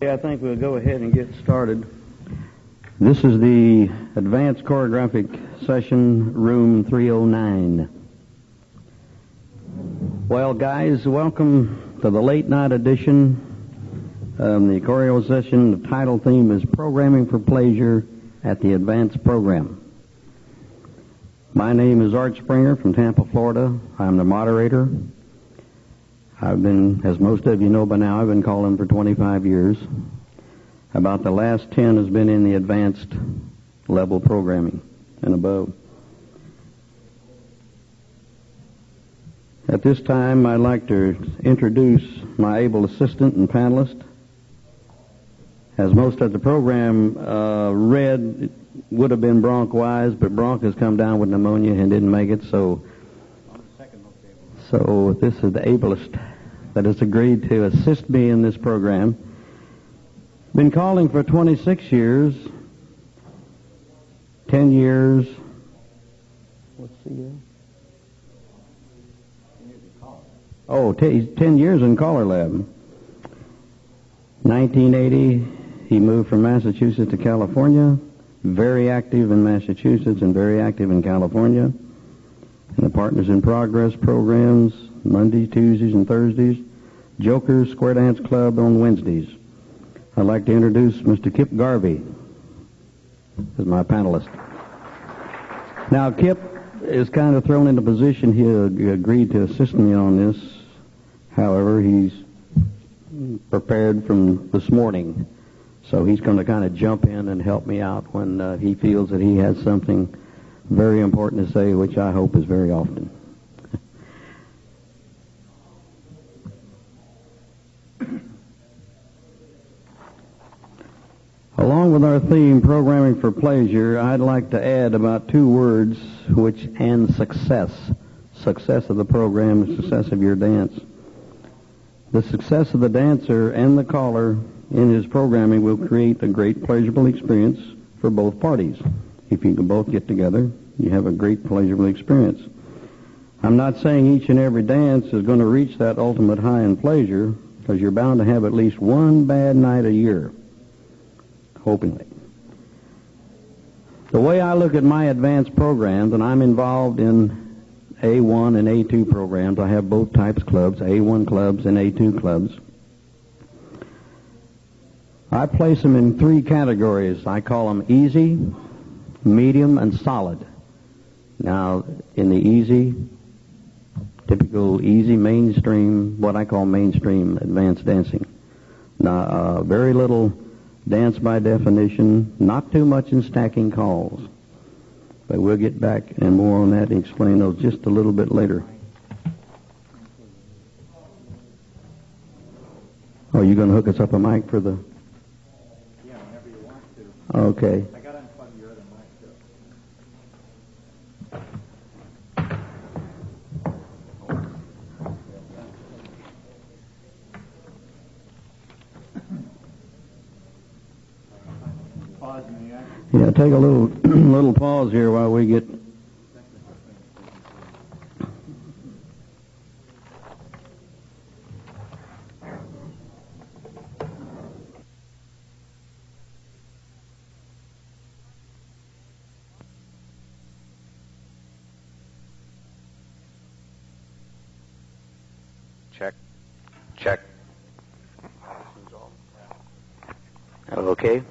I think we'll go ahead and get started. This is the Advanced Choreographic Session, Room 309. Well, guys, welcome to the late night edition of the choreo session. The title theme is Programming for Pleasure at the Advanced Program. My name is Art Springer from Tampa, Florida. I'm the moderator. I've been, as most of you know by now, I've been calling for 25 years. About the last 10 has been in the advanced level programming and above. At this time, I'd like to introduce my able assistant and panelist. As most of the program read, it would have been Bronc Wise, but Bronc has come down with pneumonia and didn't make it, so this is the ablest that has agreed to assist me in this program. Been calling for 26 years, 10 years. What's the year? 10 years in CALLERLAB. 1980, he moved from Massachusetts to California. Very active in Massachusetts and very active in California. And the Partners in Progress programs, Mondays, Tuesdays, and Thursdays. Joker's Square Dance Club on Wednesdays. I'd like to introduce Mr. Kip Garvey as my panelist. Now, Kip is kind of thrown into position. He agreed to assist me on this. However, he's prepared from this morning. So he's going to kind of jump in and help me out when he feels that he has something very important to say, which I hope is very often. Along with our theme, Programming for Pleasure, I'd like to add about two words, and success. Success of the program and success of your dance. The success of the dancer and the caller in his programming will create a great pleasurable experience for both parties. If you can both get together, you have a great pleasurable experience. I'm not saying each and every dance is going to reach that ultimate high in pleasure, because you're bound to have at least one bad night a year, hopingly. The way I look at my advanced programs, and I'm involved in A1 and A2 programs. I have both types clubs, A1 clubs and A2 clubs. I place them in three categories. I call them easy, medium, and solid. Now, in the easy, typical easy mainstream, what I call mainstream advanced dancing. Now, very little dance by definition, not too much in stacking calls. But we'll get back and more on that and explain those just a little bit later. Oh, you going to hook us up a mic for the... Yeah, whenever you want to. Okay. I got to unplug your other mic, too. Pause in the act. Yeah, take a little pause here while we get... Check. Okay.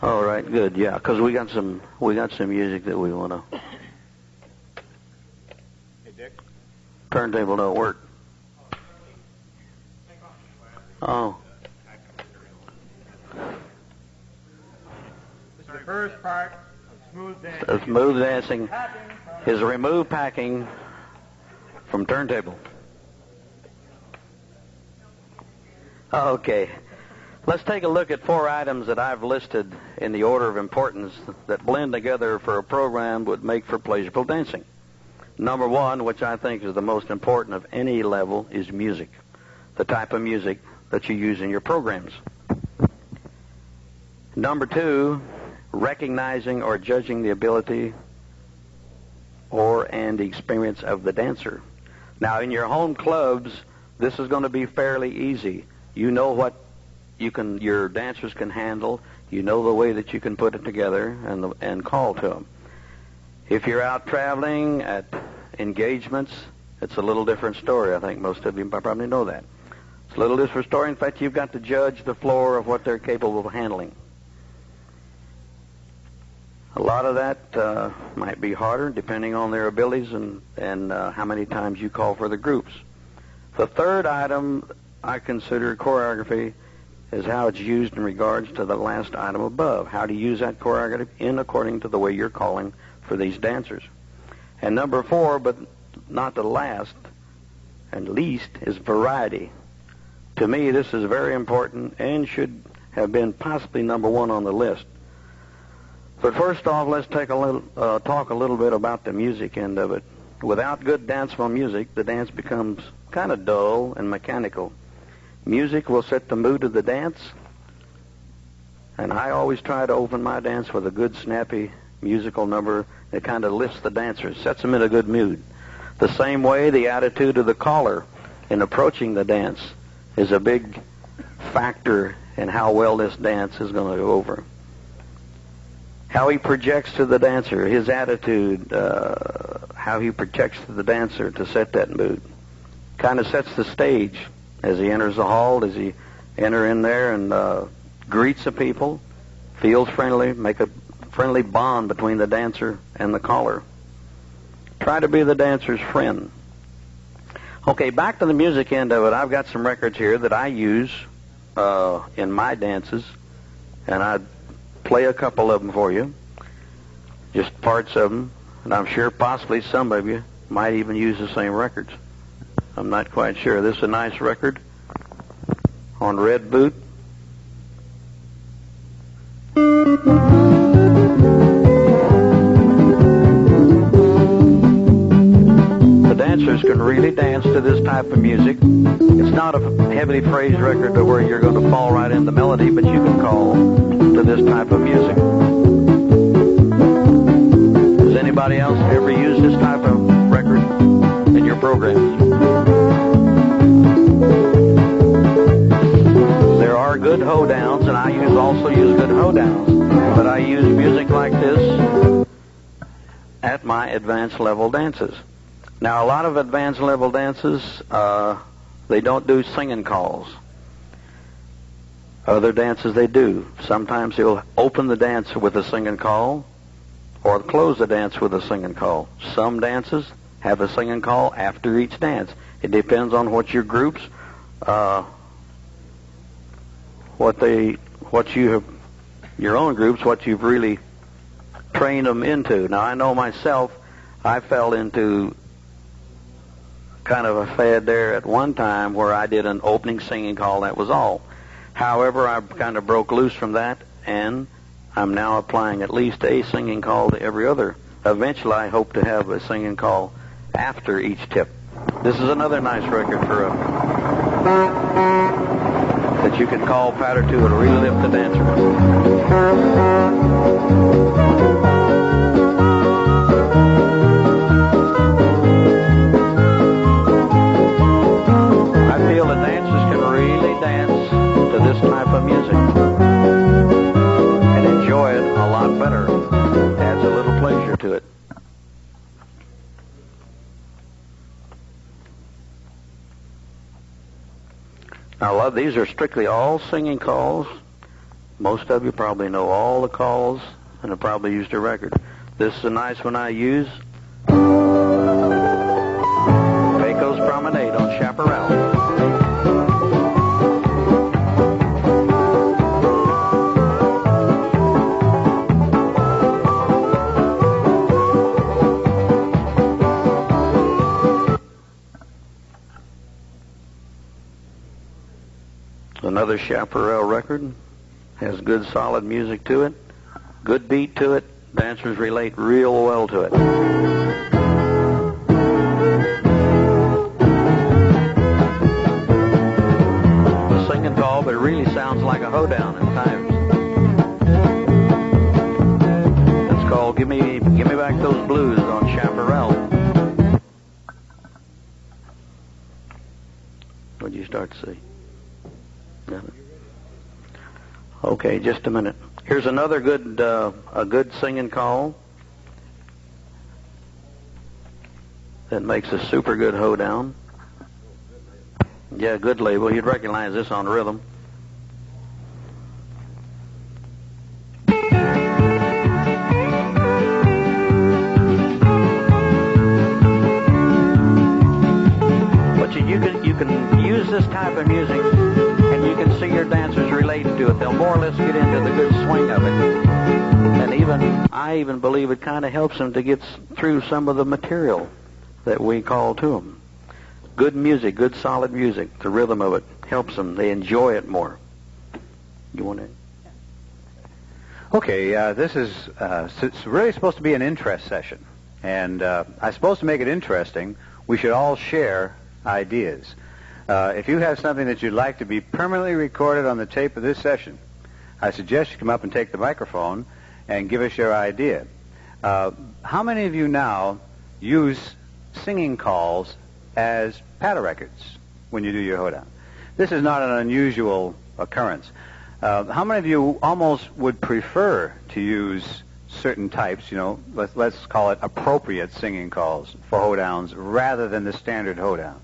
All right, good. Yeah, because we got some music that we want to. Hey, Dick. Turntable don't work. Oh. The first part of smooth dancing. Smooth dancing is remove packing from turntable. Okay. Let's take a look at 4 items that I've listed in the order of importance that blend together for a program would make for pleasurable dancing. Number 1, which I think is the most important of any level, is music. The type of music that you use in your programs. Number 2, recognizing or judging the ability and the experience of the dancer. Now, in your home clubs, this is going to be fairly easy. You know what your dancers can handle. You know the way that you can put it together and call to them. If you're out traveling at engagements, it's a little different story. I think most of you probably know that. It's a little different story. In fact, you've got to judge the floor of what they're capable of handling. A lot of that might be harder depending on their abilities and how many times you call for the groups. The third item I consider choreography is how it's used in regards to the last item above. How to use that choreography in according to the way you're calling for these dancers. And number 4, but not the last and least, is variety. To me, this is very important and should have been possibly number 1 on the list. But first off, let's talk a little bit about the music end of it. Without good danceable music, the dance becomes kind of dull and mechanical. Music will set the mood of the dance, and I always try to open my dance with a good, snappy musical number that kind of lifts the dancers, sets them in a good mood. The same way, the attitude of the caller in approaching the dance is a big factor in how well this dance is going to go over. How he projects to the dancer, his attitude, how he projects to the dancer to set that mood, kind of sets the stage as he enters the hall. Does he enter in there and greets the people, feels friendly, make a friendly bond between the dancer and the caller. Try to be the dancer's friend. Okay, back to the music end of it. I've got some records here that I use in my dances, and I play a couple of them for you, just parts of them, and I'm sure possibly some of you might even use the same records. I'm not quite sure. This is a nice record on Red Boot. The dancers can really dance to this type of music. It's not a heavily phrased record to where you're going to fall right in the melody, but you can call to this type of music. Does anybody else ever use this type of record in your programs? There are good hoedowns, and I also use good hoedowns, but I use music like this at my advanced level dances. Now, a lot of advanced level dances, they don't do singing calls. Other dances they do. Sometimes they'll open the dance with a singing call or close the dance with a singing call. Some dances have a singing call after each dance. It depends on what your groups, your own groups, what you've really trained them into. Now, I know myself, I fell into kind of a fad there at one time where I did an opening singing call, that was all. However, I kind of broke loose from that, and I'm now applying at least a singing call to every other. Eventually, I hope to have a singing call after each tip. This is another nice record for that you can call patter to and really lift the dancer. Of music and enjoy it a lot better. Adds a little pleasure to it. Now, these are strictly all singing calls. Most of you probably know all the calls and have probably used a record. This is a nice one I use. Pecos Promenade on Chaparral. Another Chaparral record. Has good solid music to it, good beat to it. Dancers relate real well to it. The singing call, but it really sounds like a hoedown at times. It's called Give Me Back Those Blues on Chaparral. start to see. Yeah. Okay, just a minute. Here's another good, a good singing call that makes a super good hoedown. Yeah, good label. You'd recognize this on rhythm. But you can use this type of music, and you can see your dancers relating to it. They'll more or less get into the good swing of it. And I even believe it kind of helps them to get through some of the material that we call to them. Good music, good solid music, the rhythm of it helps them. They enjoy it more. You want to? Okay, this is it's really supposed to be an interest session. And I'm supposed to make it interesting. We should all share ideas. If you have something that you'd like to be permanently recorded on the tape of this session, I suggest you come up and take the microphone and give us your idea. How many of you now use singing calls as patter records when you do your hoedown? This is not an unusual occurrence. How many of you almost would prefer to use certain types, let's call it appropriate singing calls for hoedowns rather than the standard hoedown?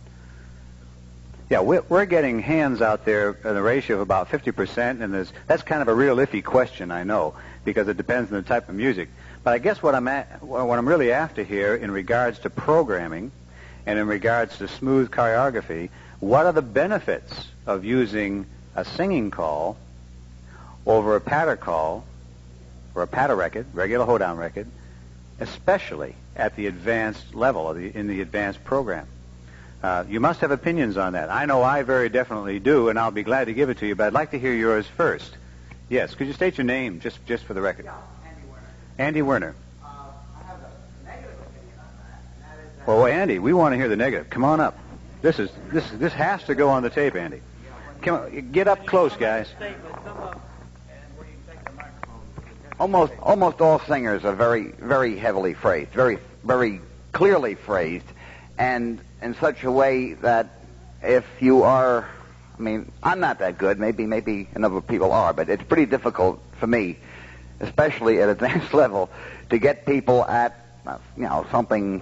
Yeah, we're getting hands out there in a ratio of about 50%, and that's kind of a real iffy question, I know, because it depends on the type of music. But I guess what I'm really after here in regards to programming and in regards to smooth choreography, what are the benefits of using a singing call over a patter call or a patter record, regular hoedown record, especially at the advanced level in the advanced program? You must have opinions on that. I know I very definitely do, and I'll be glad to give it to you, but I'd like to hear yours first. Yes, could you state your name, just for the record? Yeah, Andy Werner. Andy Werner. I have a negative opinion on that, and that is that... Well, Andy, we want to hear the negative. Come on up. This has to go on the tape, Andy. Come on, get up close, guys. Almost all singers are very, very heavily phrased, very, very clearly phrased, and in such a way that if you are, I'm not that good, maybe another people are, but it's pretty difficult for me, especially at advanced level, to get people at, something,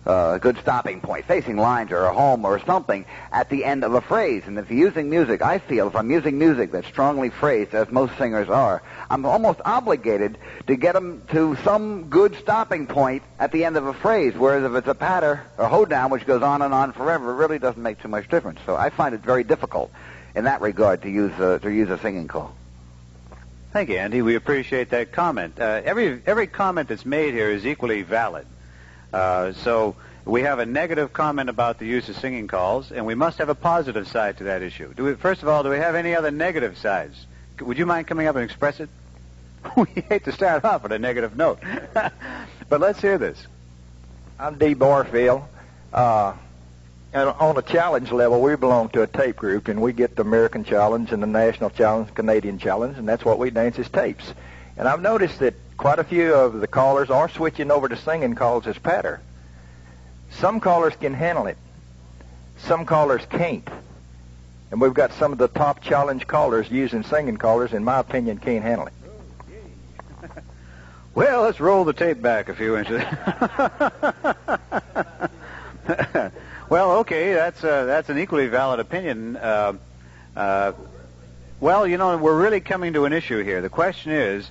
a good stopping point, facing lines or a home or something at the end of a phrase. And if you're using music, I feel if I'm using music that's strongly phrased, as most singers are, I'm almost obligated to get them to some good stopping point at the end of a phrase, whereas if it's a patter or hoedown, which goes on and on forever, it really doesn't make too much difference. So I find it very difficult in that regard to use a singing call. Thank you, Andy. We appreciate that comment. Every comment that's made here is equally valid. So we have a negative comment about the use of singing calls, and we must have a positive side to that issue. First of all, do we have any other negative sides? Would you mind coming up and express it? We hate to start off with a negative note. But let's hear this. I'm Dee Barfield. And on a challenge level, we belong to a tape group, and we get the American Challenge and the National Challenge, Canadian Challenge, and that's what we dance is tapes. And I've noticed that quite a few of the callers are switching over to singing calls as patter. Some callers can handle it. Some callers can't. And we've got some of the top challenge callers using singing callers, in my opinion, can't handle it. Well, let's roll the tape back a few inches. Well, okay, that's an equally valid opinion. Well, we're really coming to an issue here. The question is,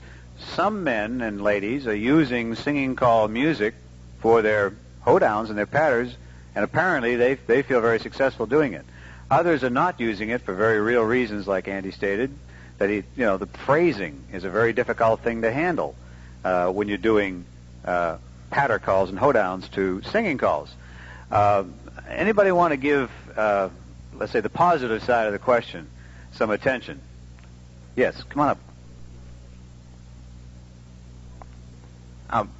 some men and ladies are using singing call music for their hoedowns and their patters, and apparently they feel very successful doing it. Others are not using it for very real reasons, like Andy stated, that the phrasing is a very difficult thing to handle when you're doing patter calls and hoedowns to singing calls. Anybody want to give, let's say, the positive side of the question some attention? Yes, come on up.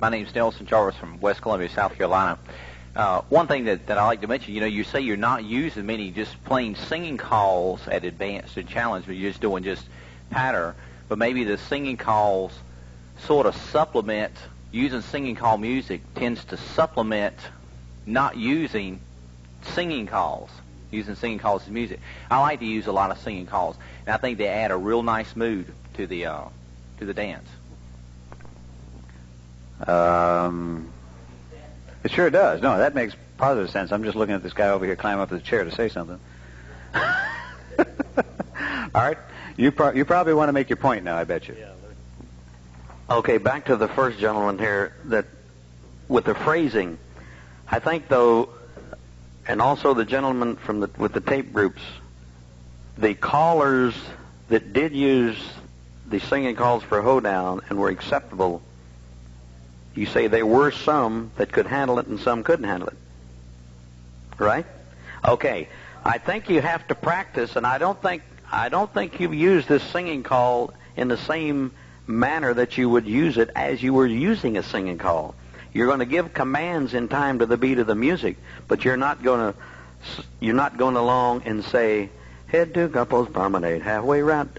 My name's Nelson Jarvis from West Columbia, South Carolina. One thing that I like to mention, you say you're not using many just plain singing calls at advanced and challenge, but you're just doing just patter. But maybe the singing calls sort of supplement, using singing call music tends to supplement not using singing calls. using singing calls as music. I like to use a lot of singing calls, and I think they add a real nice mood to the dance. It sure does. No, that makes positive sense. I'm just looking at this guy over here climb up to the chair to say something. All right. You probably want to make your point now, I bet you. Okay, back to the first gentleman here, that with the phrasing, I think though, and also the gentleman with the tape groups, the callers that did use the singing calls for hoedown and were acceptable, you say there were some that could handle it and some couldn't handle it, right? Okay, I think you have to practice, and I don't think you've used this singing call in the same manner that you would use it as you were using a singing call. You're going to give commands in time to the beat of the music, but you're not going along and say, head to couples promenade, halfway round,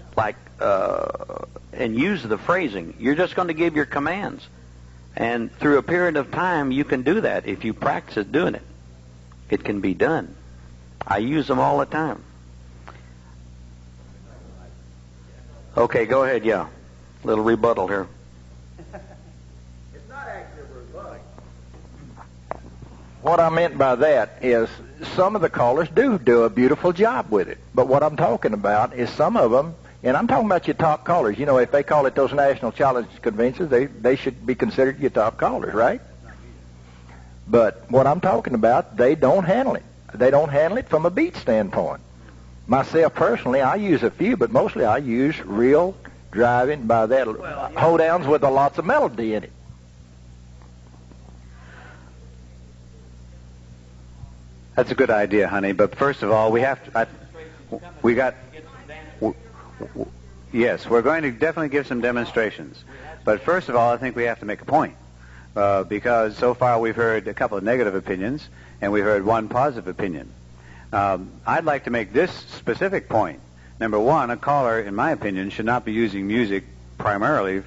and use the phrasing. You're just going to give your commands. And through a period of time, you can do that. If you practice doing it, it can be done. I use them all the time. Okay, go ahead, yeah. Little rebuttal here. It's not actually a rebuttal. What I meant by that is some of the callers do a beautiful job with it. But what I'm talking about is some of them, and I'm talking about your top callers. You know, if they call it those national challenge conventions, they should be considered your top callers, right? But what I'm talking about, they don't handle it. They don't handle it from a beat standpoint. Myself personally, I use a few, but mostly I use real driving by that hoedowns with a lots of melody in it. That's a good idea, honey. But first of all, yes, we're going to definitely give some demonstrations. But first of all, I think we have to make a point. Because so far we've heard a couple of negative opinions, and we heard one positive opinion. I'd like to make this specific point. Number one, a caller, in my opinion, should not be using music primarily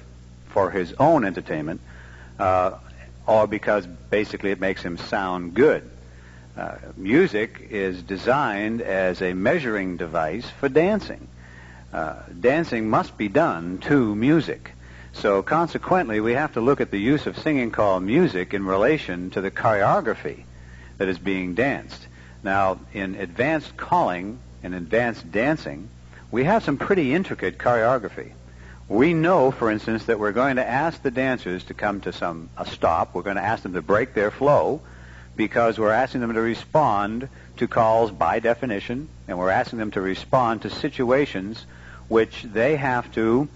for his own entertainment, or because basically it makes him sound good. Music is designed as a measuring device for dancing. Dancing must be done to music. So consequently, we have to look at the use of singing call music in relation to the choreography that is being danced. Now, in advanced calling and advanced dancing, we have some pretty intricate choreography. We know, for instance, that we're going to ask the dancers to come to a stop. We're going to ask them to break their flow because we're asking them to respond to calls by definition, and we're asking them to respond to situations which they have to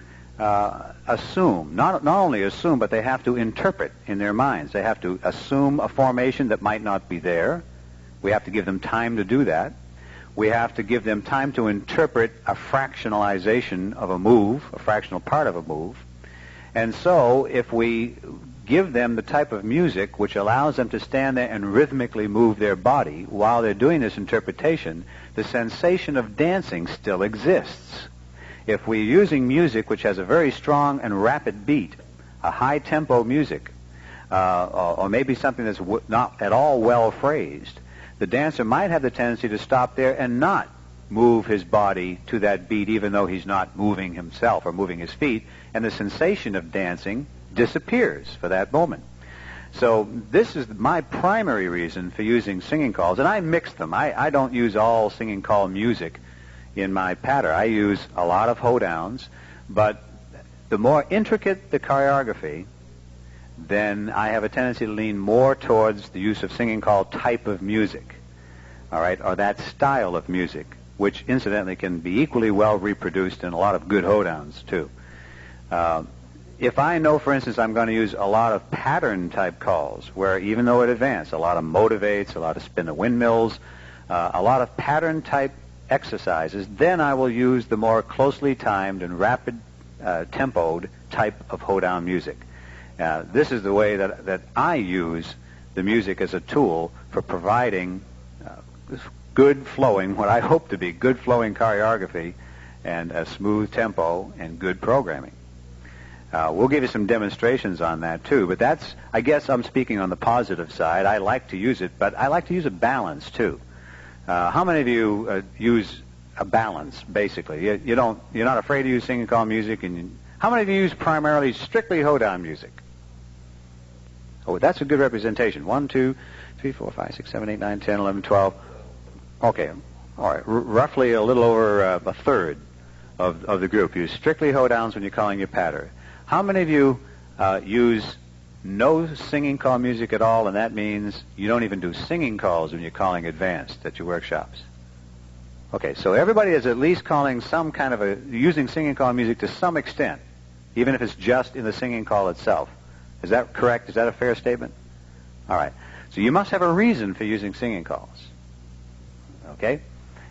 assume. Not only assume, but they have to interpret in their minds. They have to assume a formation that might not be there. We have to give them time to do that. We have to give them time to interpret a fractionalization of a move, a fractional part of a move. And so if we give them the type of music which allows them to stand there and rhythmically move their body while they're doing this interpretation, the sensation of dancing still exists. If we're using music which has a very strong and rapid beat, a high-tempo music, or maybe something that's not at all well phrased, the dancer might have the tendency to stop there and not move his body to that beat, even though he's not moving himself or moving his feet, and the sensation of dancing disappears for that moment. So this is my primary reason for using singing calls, and I mix them. I don't use all singing call music in my patter. I use a lot of hoedowns, but the more intricate the choreography, then I have a tendency to lean more towards the use of singing call type of music, all right, or that style of music, which incidentally can be equally well reproduced in a lot of good hoedowns too. If I know, for instance, I'm going to use a lot of pattern type calls, where even though it advanced, a lot of motivates, a lot of spin the windmills, a lot of pattern type exercises, then I will use the more closely timed and rapid tempoed type of hoedown music. This is the way that I use the music as a tool for providing good flowing, what I hope to be good flowing choreography and a smooth tempo and good programming. We'll give you some demonstrations on that too, but I guess I'm speaking on the positive side. I like to use it, but I like to use a balance too. How many of you use a balance, basically? You're not afraid to use singing call music, and how many of you use primarily strictly hoedown music? Oh, that's a good representation. 1, 2, 3, 4, 5, 6, 7, 8, 9, 10, 11, 12. Okay, all right. Roughly a little over a third of the group use strictly hoedowns when you're calling your patter. How many of you use no singing call music at all, and that means you don't even do singing calls when you're calling advanced at your workshops? Okay, so everybody is at least calling some kind of using singing call music to some extent, even if it's just in the singing call itself. Is that correct? Is that a fair statement? All right. So you must have a reason for using singing calls. Okay?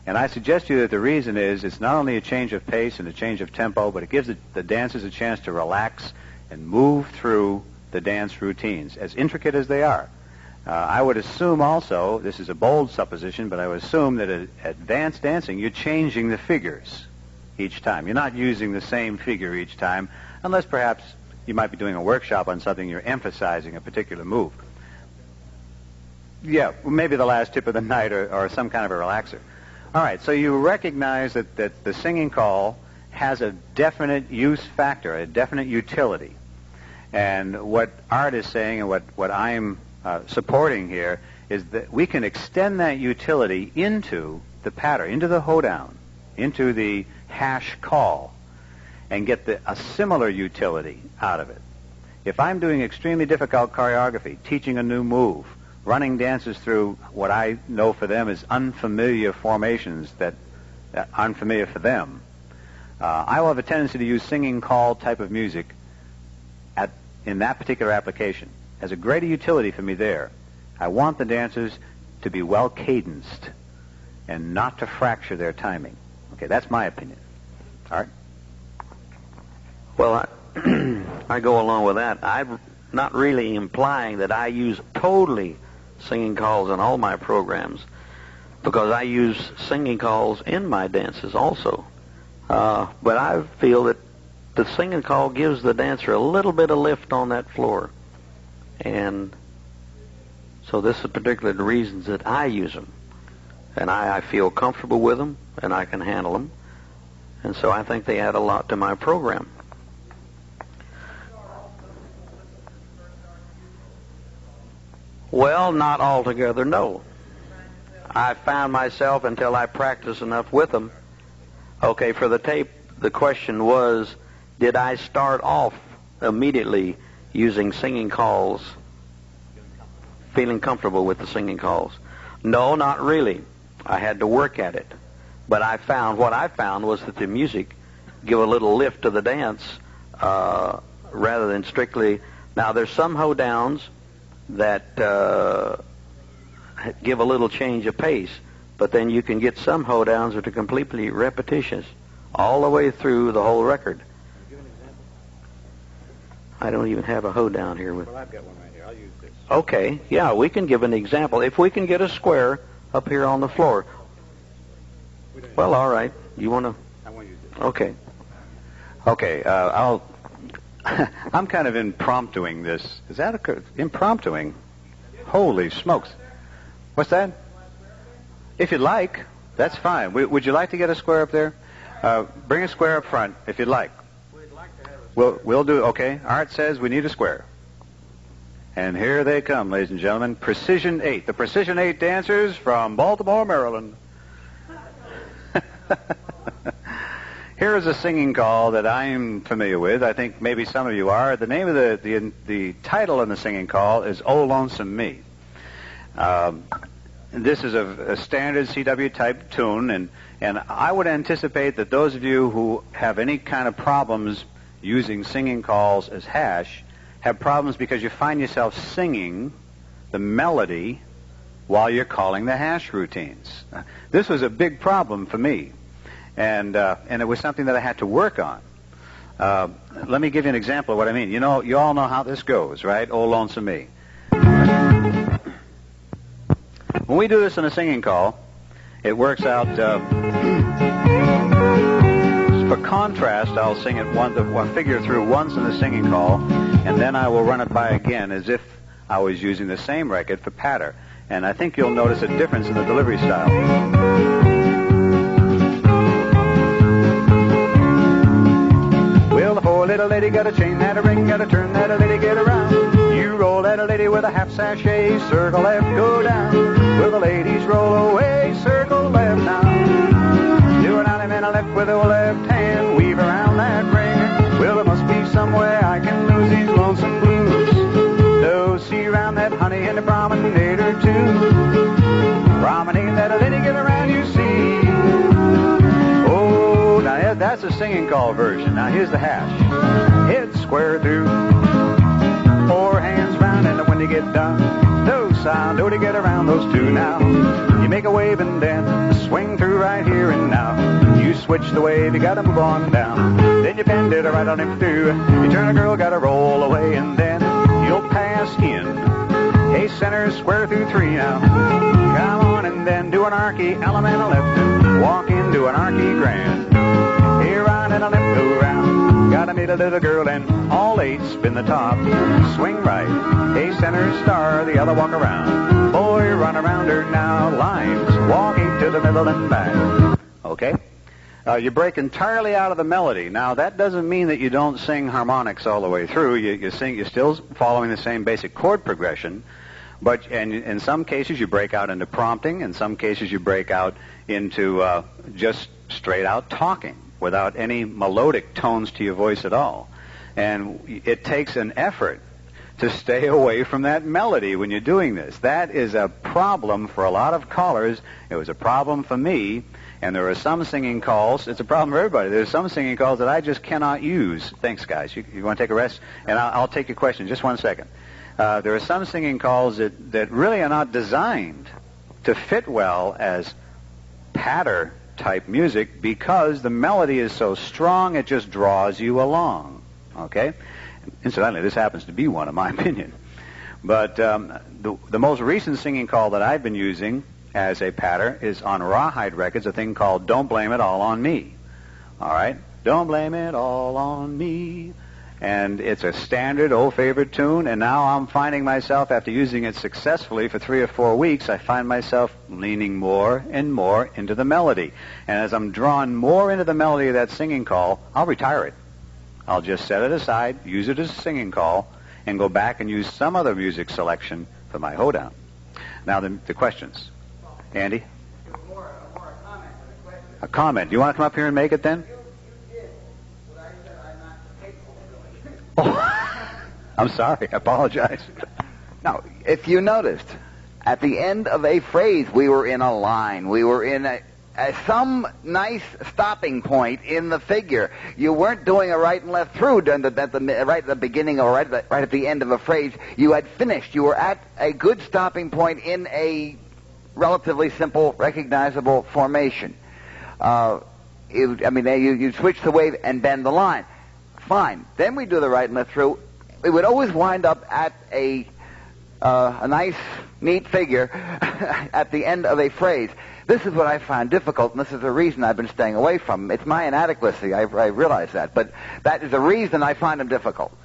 And I suggest to you that the reason is it's not only a change of pace and a change of tempo, but it gives the dancers a chance to relax and move through the dance routines, as intricate as they are. I would assume also, this is a bold supposition, but I would assume that at advanced dancing, you're changing the figures each time. You're not using the same figure each time, unless perhaps you might be doing a workshop on something you're emphasizing a particular move. Yeah, maybe the last tip of the night or some kind of a relaxer. All right, so you recognize that the singing call has a definite use factor, a definite utility. And what Art is saying and what I'm supporting here is that we can extend that utility into the patter, into the hoedown, into the hash call, and get a similar utility out of it. If I'm doing extremely difficult choreography, teaching a new move, running dancers through what I know for them is unfamiliar formations that are unfamiliar for them, I will have a tendency to use singing call type of music in that particular application. Has a greater utility for me there. I want the dancers to be well cadenced and not to fracture their timing. Okay, that's my opinion. All right. Well, I go along with that. I'm not really implying that I use totally singing calls in all my programs, because I use singing calls in my dances also. But I feel that the singing call gives the dancer a little bit of lift on that floor. And so this is particularly the reasons that I use them. And I feel comfortable with them, and I can handle them. And so I think they add a lot to my program. Well, not altogether, no. I found myself, until I practiced enough with them. Okay, for the tape, the question was, did I start off immediately using singing calls, feeling comfortable with the singing calls? No, not really. I had to work at it. But what I found was that the music give a little lift to the dance rather than strictly. Now, there's some hoedowns that give a little change of pace, but then you can get some hoedowns that are completely repetitious all the way through the whole record. Give an example. I don't even have a hoedown here with. Well, I've got one right here. I'll use this. Okay, yeah, we can give an example. If we can get a square up here on the floor. Well, all right. You want to? I want to use this. Okay. Okay, I'm kind of impromptuing this. Is that impromptuing? Holy smokes. What's that? If you'd like, that's fine. Would you like to get a square up there? Bring a square up front, if you'd like. We'll do, okay. Art says we need a square. And here they come, ladies and gentlemen. Precision 8. The Precision 8 dancers from Baltimore, Maryland. Here is a singing call that I'm familiar with. I think maybe some of you are. The name of the title in the singing call is "Oh Lonesome Me." This is a standard CW type tune, and I would anticipate that those of you who have any kind of problems using singing calls as hash have problems because you find yourself singing the melody while you're calling the hash routines. This was a big problem for me. And it was something that I had to work on. Let me give you an example of what I mean. You all know how this goes, right? Oh, lonesome me. When we do this in a singing call, it works out. For contrast, I'll sing it one figure through once in the singing call, and then I will run it by again as if I was using the same record for patter. And I think you'll notice a difference in the delivery style. Well, the poor little lady got a chain, that a ring, got a turn, that a lady get around. You roll that a lady with a half sachet, circle left, go down. Will the ladies roll away, circle left now. Do an alley man a left with a left hand, weave around that ring. Well, there must be some way I can lose these lonesome blues. So see around that honey and the promenader too. Promenade that a lady get around, you see. Oh, now that's the singing call version. Now here's the hash. Head square through. 4 hands round, and when you get done, no sound, to get around those two now. You make a wave and then swing through right here and now. You switch the wave, you gotta move on down. Then you bend it right on him through. You turn a girl, gotta roll away, and then you'll pass in. Hey, center, square through 3 now. Come on, and then do an archy, element a left, and walk into an archy grand. Hey, round and a left, go round. Gotta meet a little girl and all 8 spin the top. Swing right. Hey, center, star, the other walk around. Boy, run around her now. Lines, walk 8 to the middle and back. Okay? You break entirely out of the melody. Now, that doesn't mean that you don't sing harmonics all the way through. You're still following the same basic chord progression, but in some cases you break out into prompting. In some cases you break out into just straight out talking without any melodic tones to your voice at all. And it takes an effort to stay away from that melody when you're doing this. That is a problem for a lot of callers. It was a problem for me. And there are some singing calls, it's a problem for everybody, there's some singing calls that I just cannot use. Thanks, guys. You want to take a rest? And I'll take your question. Just 1 second. There are some singing calls that really are not designed to fit well as patter-type music because the melody is so strong it just draws you along. Okay? Incidentally, this happens to be one, in my opinion. But the most recent singing call that I've been using as a patter is on Rawhide Records, a thing called Don't Blame It All on Me. All right? Don't blame it all on me. And it's a standard old favorite tune, and now I'm finding myself, after using it successfully for 3 or 4 weeks, I find myself leaning more and more into the melody. And as I'm drawn more into the melody of that singing call, I'll retire it. I'll just set it aside, use it as a singing call, and go back and use some other music selection for my hoedown. Now the questions. Andy? More a comment than a question. A comment. You want to come up here and make it then? You did what I said I'm not capable of doing. Oh, I'm sorry. I apologize. Now, if you noticed, at the end of a phrase, we were in a line. We were in some nice stopping point in the figure. You weren't doing a right and left through right at the beginning or right at the end of a phrase. You had finished. You were at a good stopping point in a relatively simple, recognizable formation. You switch the wave and bend the line. Fine. Then we do the right and left through. We would always wind up at a nice, neat figure at the end of a phrase. This is what I find difficult, and this is the reason I've been staying away from them. It's my inadequacy. I realize that. But that is the reason I find them difficult.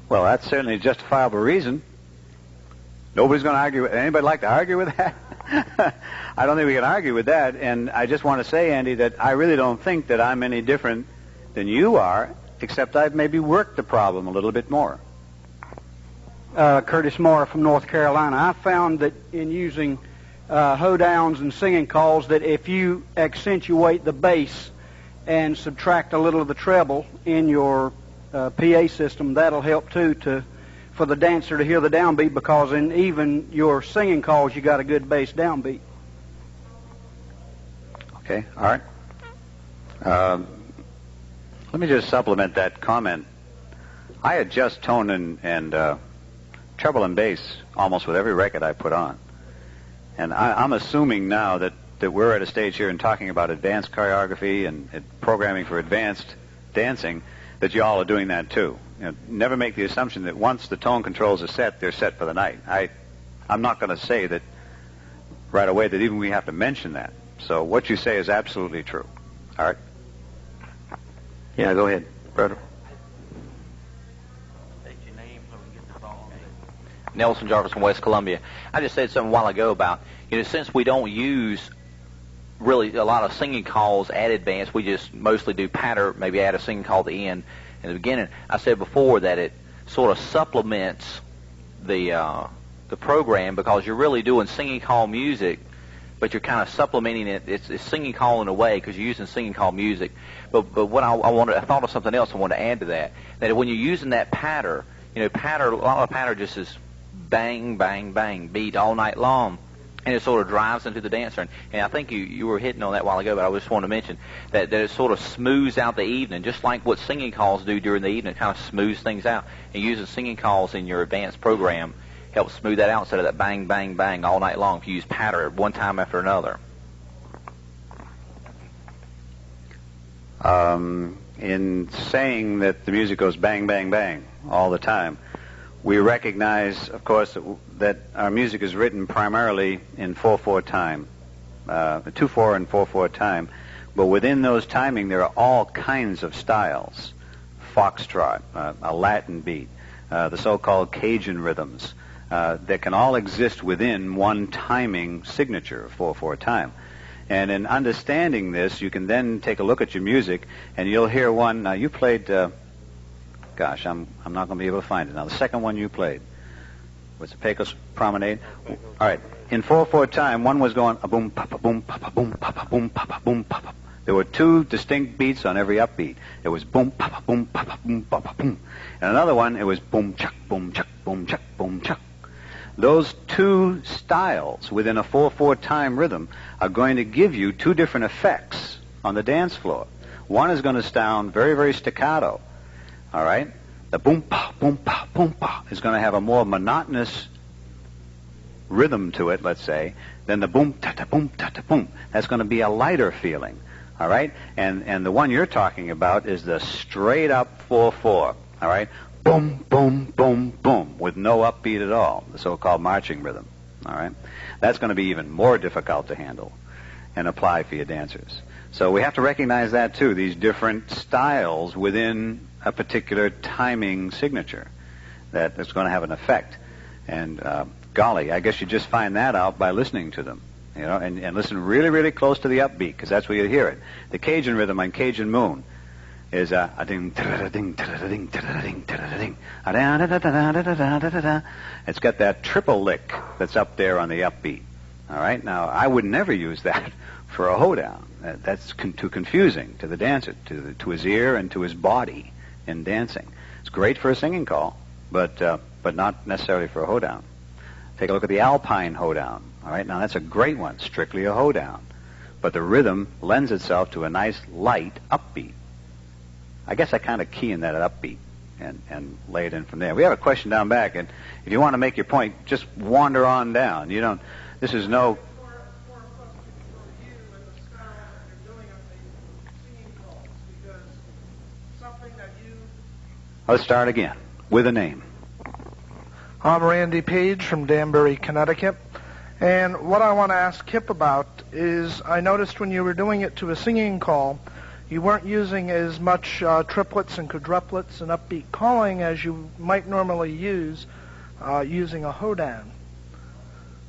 Well, that's certainly a justifiable reason. Nobody's going to argue with. Anybody like to argue with that? I don't think we can argue with that. And I just want to say, Andy, that I really don't think that I'm any different than you are, except I've maybe worked the problem a little bit more. Curtis Moore from North Carolina. I found that in using hoedowns and singing calls that if you accentuate the bass and subtract a little of the treble in your PA system, that'll help too for the dancer to hear the downbeat, because in even your singing calls you got a good bass downbeat. Okay, all right. Let me just supplement that comment. I adjust tone and treble and bass almost with every record I put on. And I'm assuming now that we're at a stage here in talking about advanced choreography and programming for advanced dancing, that you all are doing that too. Never make the assumption that once the tone controls are set, they're set for the night. I'm not going to say that right away that even we have to mention that. So what you say is absolutely true. All right? Yeah, go ahead, brother. Nelson Jarvis from West Columbia. I just said something a while ago about, since we don't use really a lot of singing calls at advanced, we just mostly do patter, maybe add a singing call at the end and the beginning. I said before that it sort of supplements the program, because you're really doing singing call music, but you're kind of supplementing it. It's singing call in a way because you're using singing call music. But what I thought of something else I wanted to add to that. That when you're using that patter, a lot of patter just is bang, bang, bang, beat all night long, and it sort of drives into the dancer. And I think you were hitting on that a while ago, but I just wanted to mention that it sort of smooths out the evening, just like what singing calls do during the evening. It kind of smooths things out. And using singing calls in your advanced program helps smooth that out instead of that bang, bang, bang all night long if you use patter one time after another. In saying that the music goes bang, bang, bang all the time, we recognize, of course, that our music is written primarily in 4/4 time, 2/4 and 4/4 time. But within those timing, there are all kinds of styles: foxtrot, a Latin beat, the so-called Cajun rhythms, that can all exist within one timing signature of 4/4 time. And in understanding this, you can then take a look at your music, and you'll hear one. Now, you played. Gosh, I'm not going to be able to find it now. The second one you played was the Pecos Promenade. All right. In 4/4 time, one was going a boom, papa, boom, papa, boom, papa, boom, papa, boom, papa. There were two distinct beats on every upbeat. It was boom, papa, boom, papa, boom, papa, boom. And another one, it was boom, chuck, boom, chuck, boom, chuck, boom, chuck. Those two styles within a 4/4 time rhythm are going to give you two different effects on the dance floor. One is going to sound very, very staccato. All right? The boom, pa, boom, pa, boom, pa is going to have a more monotonous rhythm to it, let's say, than the boom, ta-ta, boom, ta-ta, boom. That's going to be a lighter feeling. All right? And the one you're talking about is the straight up 4/4. All right? Boom, boom, boom, boom, with no upbeat at all, the so-called marching rhythm. All right? That's going to be even more difficult to handle and apply for your dancers. So we have to recognize that, too, these different styles within a particular timing signature that is going to have an effect. And golly, I guess you just find that out by listening to them, and listen really, really close to the upbeat, because that's where you hear it. The Cajun rhythm on Cajun Moon is a ding, ding, ding, ding, ding. It's got that triple lick that's up there on the upbeat. All right? Now, I would never use that for a hoedown. That's too confusing to the dancer, to his ear and to his body in dancing. It's great for a singing call, but not necessarily for a hoedown. Take a look at the Alpine hoedown. All right? Now, that's a great one, strictly a hoedown. But the rhythm lends itself to a nice, light upbeat. I guess I kind of key in that upbeat and lay it in from there. We have a question down back, and if you want to make your point, just wander on down. This is no... Let's start again with a name. I'm Randy Page from Danbury, Connecticut. And what I want to ask Kip about is I noticed when you were doing it to a singing call, you weren't using as much triplets and quadruplets and upbeat calling as you might normally use using a hoedown.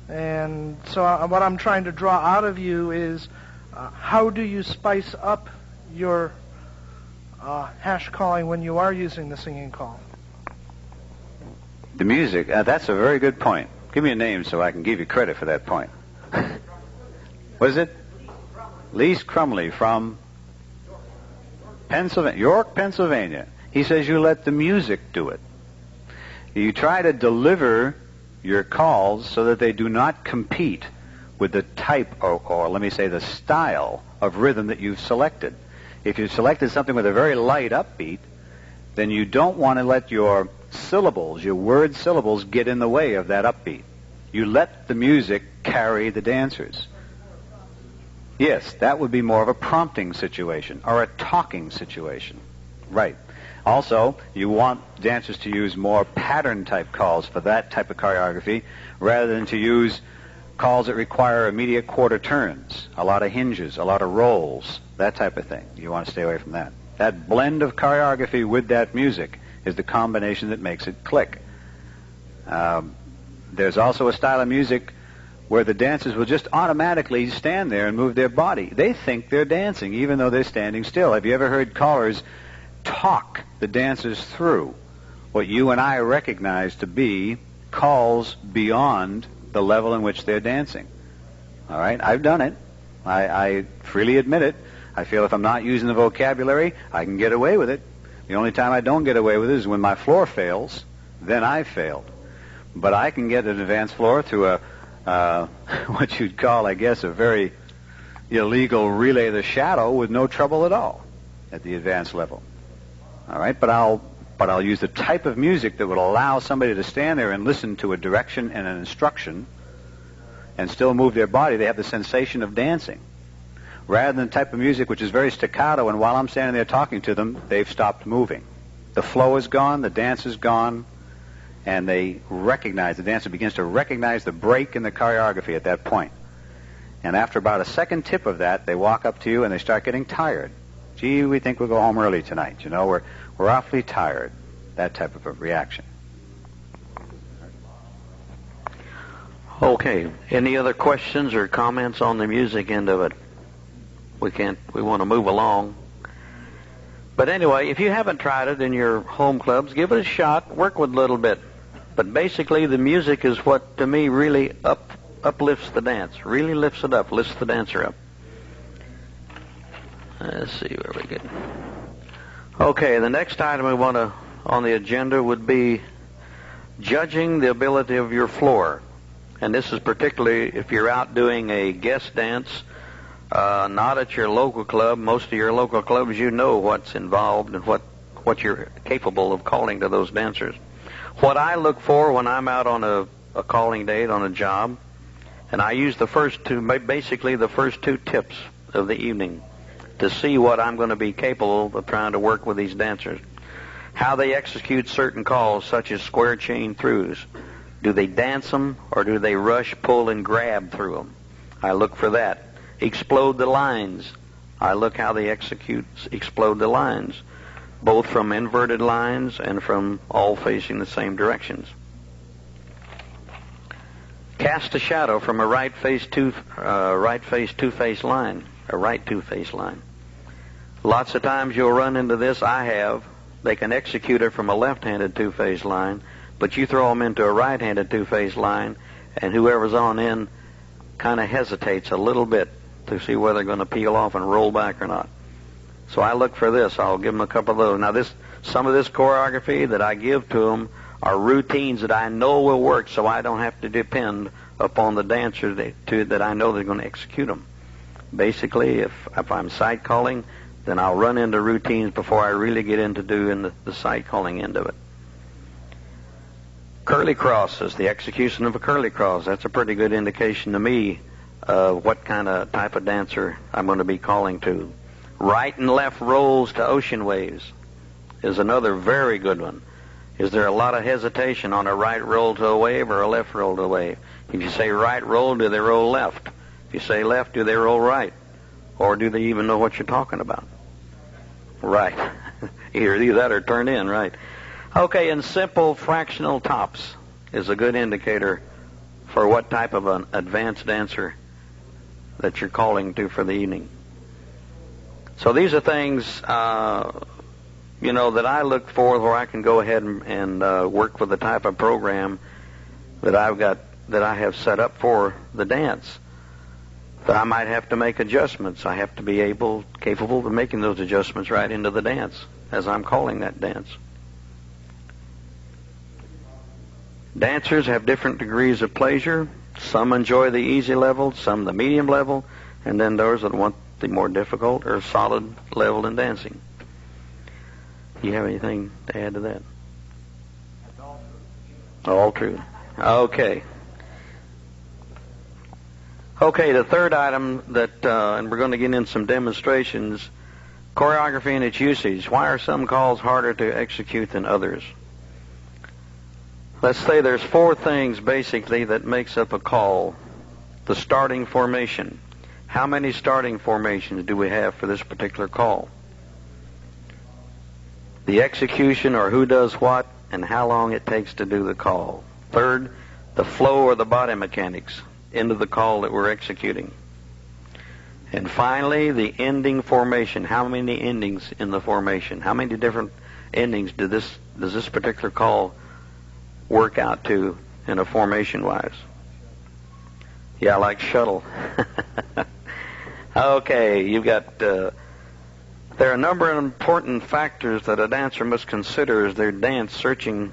And so what I'm trying to draw out of you is how do you spice up your hash calling when you are using the singing call? The music, that's a very good point. Give me a name so I can give you credit for that point. What is it? Lise Crumley from Pennsylvania, York, Pennsylvania. He says you let the music do it. You try to deliver your calls so that they do not compete with the type or let me say the style of rhythm that you've selected. If you've selected something with a very light upbeat, then you don't want to let your syllables, your word syllables, get in the way of that upbeat. You let the music carry the dancers. Yes, that would be more of a prompting situation or a talking situation. Right. Also, you want dancers to use more pattern-type calls for that type of choreography rather than to use calls that require immediate quarter turns, a lot of hinges, a lot of rolls, that type of thing. You want to stay away from that. That blend of choreography with that music is the combination that makes it click. There's also a style of music where the dancers will just automatically stand there and move their body. They think they're dancing, even though they're standing still. Have you ever heard callers talk the dancers through what you and I recognize to be calls beyond the level in which they're dancing? All right, I've done it. I freely admit it. I feel if I'm not using the vocabulary, I can get away with it. The only time I don't get away with it is when my floor fails. Then I've failed. But I can get an advanced floor through a what you'd call, I guess, a very illegal relay of the shadow with no trouble at all at the advanced level. All right, but I'll use the type of music that would allow somebody to stand there and listen to a direction and an instruction and still move their body. They have the sensation of dancing, rather than the type of music which is very staccato, and while I'm standing there talking to them, they've stopped moving. The flow is gone, the dance is gone, and the dancer begins to recognize the break in the choreography at that point. And after about a second tip of that, they walk up to you and they start getting tired. Gee, we think we'll go home early tonight. You know, we're awfully tired. That type of a reaction. Okay. Any other questions or comments on the music end of it? We want to move along. But anyway, if you haven't tried it in your home clubs, give it a shot. Work with it a little bit. But basically, the music is what, to me, really uplifts the dance. Really lifts it up, lifts the dancer up. Let's see where we get. Okay, the next item we want to on the agenda would be judging the ability of your floor. And this is particularly if you're out doing a guest dance, not at your local club. Most of your local clubs, you know what's involved and what you're capable of calling to those dancers. What I look for when I'm out on a calling date on a job, and I use basically the first two tips of the evening to see what I'm going to be capable of trying to work with these dancers. How they execute certain calls, such as square chain throughs. Do they dance them, or do they rush, pull, and grab through them? I look for that. Explode the lines. I look how they explode the lines, both from inverted lines and from all facing the same directions. Cast a shadow from a right face two-face line, a right two-face line. Lots of times you'll run into this. I have. They can execute it from a left-handed two-face line, but you throw them into a right-handed two-face line, and whoever's on in kind of hesitates a little bit to see whether they're going to peel off and roll back or not. So I look for this. I'll give them a couple of those. Now, some of this choreography that I give to them are routines that I know will work, so I don't have to depend upon the dancer that I know they're going to execute them. Basically, if I'm sight calling, then I'll run into routines before I really get into doing the sight calling end of it. Curly crosses, the execution of a curly cross, that's a pretty good indication to me of what kind of type of dancer I'm going to be calling to. Right and left rolls to ocean waves is another very good one. Is there a lot of hesitation on a right roll to a wave or a left roll to a wave? If you say right roll, do they roll left? If you say left, do they roll right? Or do they even know what you're talking about? Right. Either that or turn in, right. Okay, and simple fractional tops is a good indicator for what type of an advanced dancer that you're calling to for the evening. So these are things, that I look for where I can go ahead and work with the type of program that I have set up for the dance. That I might have to make adjustments. I have to be capable of making those adjustments right into the dance as I'm calling that dance. Dancers have different degrees of pleasure. Some enjoy the easy level, some the medium level, and then those that want the more difficult or solid level in dancing. Do you have anything to add to that? All true. Okay. Okay, the third item and we're going to get in some demonstrations, choreography and its usage. Why are some calls harder to execute than others? Let's say there's 4 things basically that makes up a call. The starting formation. How many starting formations do we have for this particular call? The execution, or who does what, and how long it takes to do the call. Third, the flow or the body mechanics into the call that we're executing. And finally, the ending formation. How many endings in the formation? How many different endings does this particular call work out to in a formation-wise? Yeah, like shuttle. Okay, you've got... there are a number of important factors that a dancer must consider as they dance, searching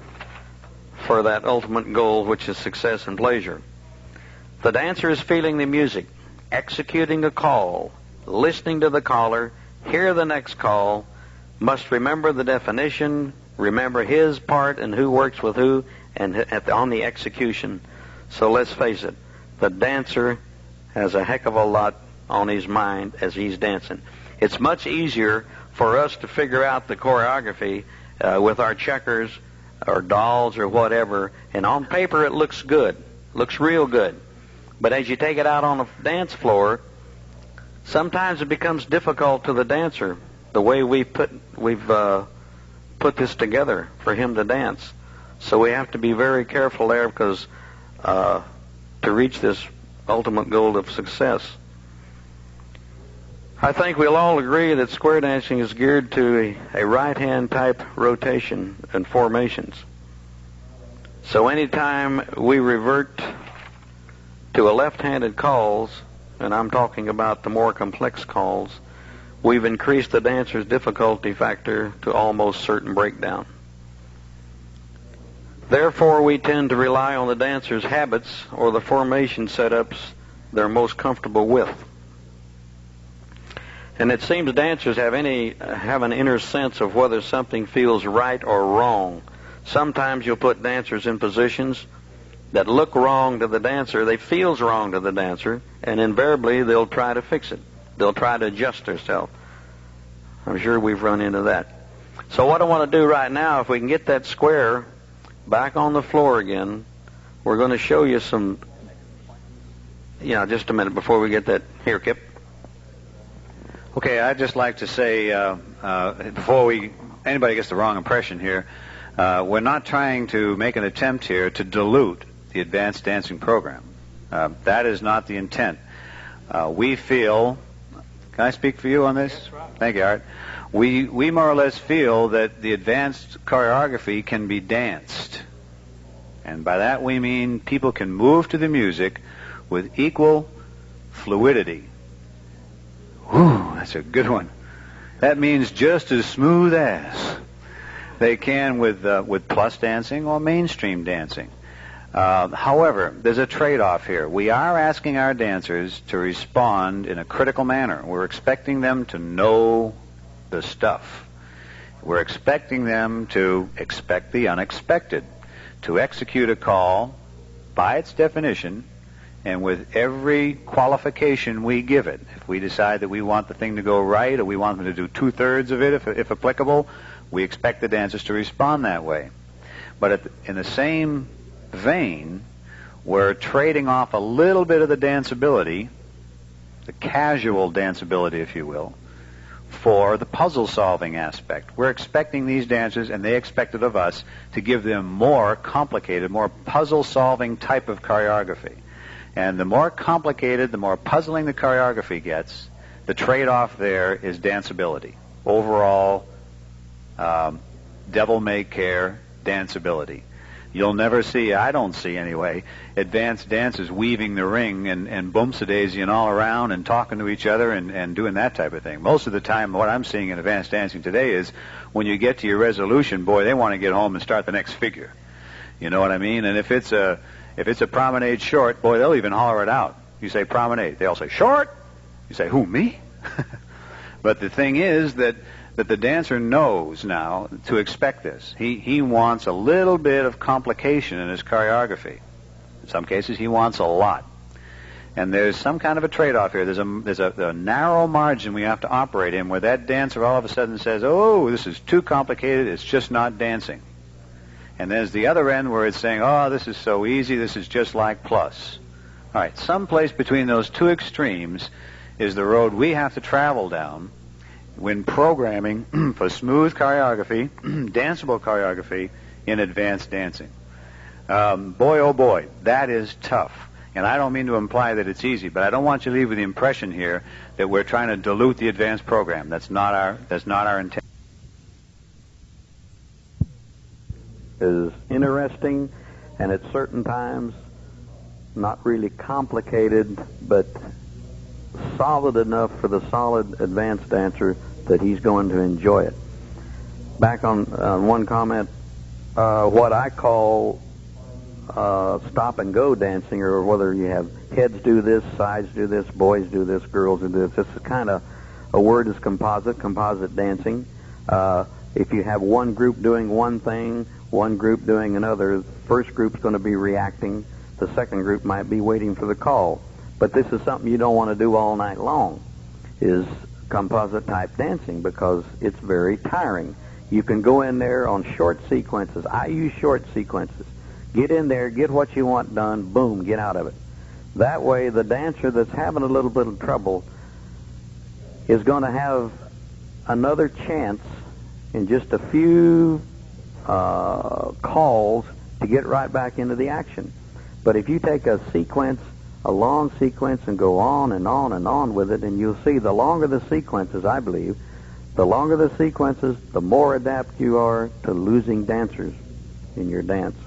for that ultimate goal, which is success and pleasure. The dancer is feeling the music, executing a call, listening to the caller, hear the next call, must remember the definition, remember his part and who works with who, and on the execution. So let's face it, the dancer has a heck of a lot on his mind as he's dancing. It's much easier for us to figure out the choreography with our checkers or dolls or whatever, and on paper it looks good, looks real good. But as you take it out on the dance floor, sometimes it becomes difficult to the dancer the way we've put this together for him to dance. So we have to be very careful there, because to reach this ultimate goal of success. I think we'll all agree that square dancing is geared to a right-hand type rotation and formations. So anytime we revert to a left-handed calls, and I'm talking about the more complex calls, we've increased the dancer's difficulty factor to almost certain breakdown. Therefore, we tend to rely on the dancer's habits or the formation setups they're most comfortable with. And it seems dancers have an inner sense of whether something feels right or wrong. Sometimes you'll put dancers in positions that look wrong to the dancer, they feels wrong to the dancer, and invariably they'll try to fix it. They'll try to adjust themselves. I'm sure we've run into that. So what I want to do right now, if we can get that square back on the floor again, we're going to show you some... just a minute before we get that. Here, Kip. Okay, I'd just like to say, before anybody gets the wrong impression here, we're not trying to make an attempt here to dilute the advanced dancing program. That is not the intent. We feel... Can I speak for you on this? That's right. Thank you, Art. We more or less feel that the advanced choreography can be danced. And by that we mean people can move to the music with equal fluidity. Whew, that's a good one. That means just as smooth as they can with plus dancing or mainstream dancing. However, there's a trade-off here. We are asking our dancers to respond in a critical manner. We're expecting them to know the stuff. We're expecting them to expect the unexpected, to execute a call by its definition and with every qualification we give it. If we decide that we want the thing to go right, or we want them to do 2/3 of it, if applicable, we expect the dancers to respond that way. But in the same vein, we're trading off a little bit of the danceability, the casual danceability, if you will, for the puzzle-solving aspect. We're expecting these dancers, and they expect it of us, to give them more complicated, more puzzle-solving type of choreography. And the more complicated, the more puzzling the choreography gets, the trade-off there is danceability. Overall, devil-may-care danceability. You'll never see, I don't see anyway, advanced dancers weaving the ring and boomsadazing all around and talking to each other and doing that type of thing. Most of the time, what I'm seeing in advanced dancing today is when you get to your resolution, boy, they want to get home and start the next figure. You know what I mean? And if it's a promenade short, boy, they'll even holler it out. You say promenade, they all say short. You say, who, me? But the thing is that the dancer knows now to expect this. He wants a little bit of complication in his choreography. In some cases, he wants a lot. And there's some kind of a trade-off here. There's a narrow margin we have to operate in where that dancer all of a sudden says, oh, this is too complicated, it's just not dancing. And there's the other end where it's saying, oh, this is so easy, this is just like plus. All right, someplace between those two extremes is the road we have to travel down when programming for smooth choreography, danceable choreography in advanced dancing. Boy, oh boy, that is tough. And I don't mean to imply that it's easy, but I don't want you to leave with the impression here that we're trying to dilute the advanced program. That's not our intent. Is interesting, and at certain times not really complicated, but solid enough for the solid advanced dancer that he's going to enjoy it. Back on one comment, what I call stop and go dancing, or whether you have heads do this, sides do this, boys do this, girls do this. This is kind of a word is composite dancing. If you have one group doing one thing, one group doing another, the first group's going to be reacting. The second group might be waiting for the call. But this is something you don't want to do all night long, is composite type dancing, because it's very tiring. You can go in there on short sequences. I use short sequences. Get in there, get what you want done, boom, get out of it. That way the dancer that's having a little bit of trouble is going to have another chance in just a few calls to get right back into the action. But if you take a sequence, a long sequence, and go on and on and on with it, and you'll see the longer the sequences, I believe, the longer the sequences, the more adept you are to losing dancers in your dance.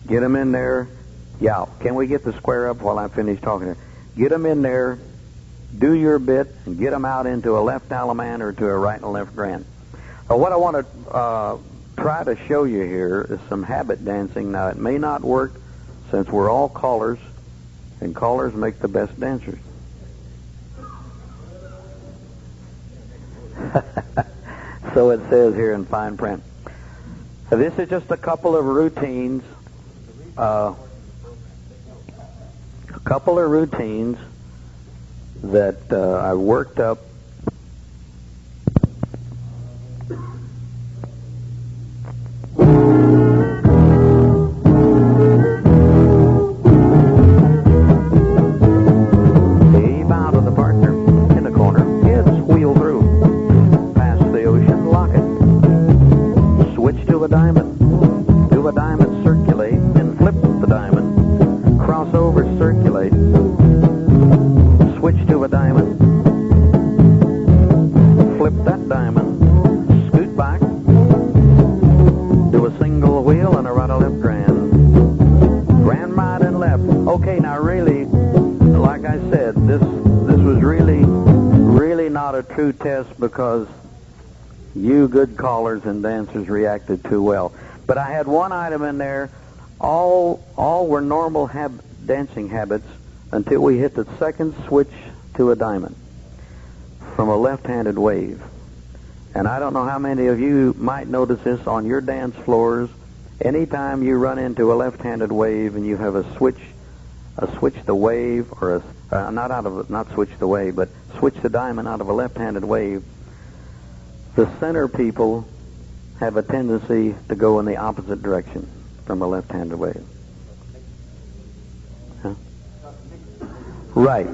Get them in there. Yeah, can we get the square up while I finish talking here? Get them in there, do your bit, and get them out into a left Alaman or to a right and left grand. What I want to try to show you here is some habit dancing. Now, it may not work since we're all callers, and callers make the best dancers. So it says here in fine print. So this is just a couple of routines. A couple of routines that I worked up. Bow to the partner in the corner. Heads wheel through. Pass the ocean, lock it. Switch to a diamond. Do a diamond, circulate, and flip the diamond. Cross over, circulate. Switch to a diamond. Flip that diamond. Scoot back. Do a single wheel and a right or left grand. Grand right and left. Okay, now really, like I said, this was really not a true test because you good callers and dancers reacted too well. But I had one item in there. All were normal dancing habits until we hit the second switch to a diamond from a left-handed wave. And I don't know how many of you might notice this on your dance floors. Anytime you run into a left-handed wave and you have a switch the wave, or not switch the wave, but switch the diamond out of a left-handed wave, the center people have a tendency to go in the opposite direction from a left-handed wave. Huh? Right.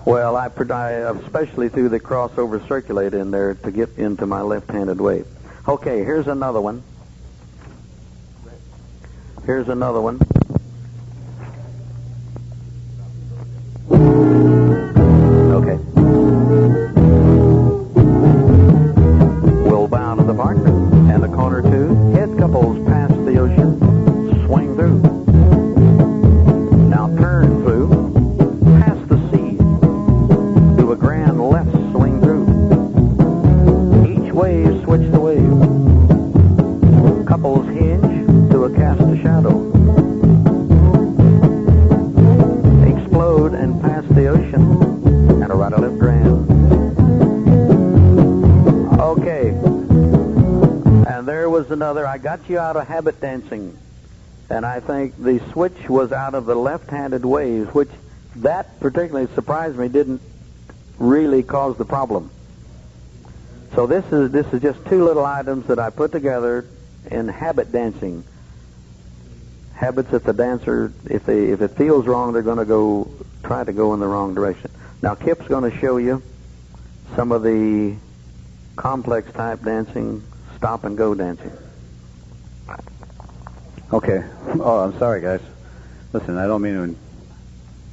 Well, I especially threw the crossover circulate in there to get into my left-handed wave. Okay, here's another one. Here's another one. Okay. We'll bow to the partner and the corner two. Head couples past the ocean. Swing through. Now turn through. Past the sea. Do a grand left swing through. Each wave, switch the wave. Couples hinge to a cast a shadow. Explode and pass the ocean. And a right or left grand. Okay. And there was another. I got you out of habit dancing. And I think the switch was out of the left-handed waves, which that particularly surprised me, didn't really cause the problem. So this is just two little items that I put together in habit dancing. Habits that the dancer, if it feels wrong, they're going to try to go in the wrong direction. Now Kip's going to show you some of the complex type dancing, stop and go dancing. Okay. Oh, I'm sorry, guys. Listen, I don't mean to...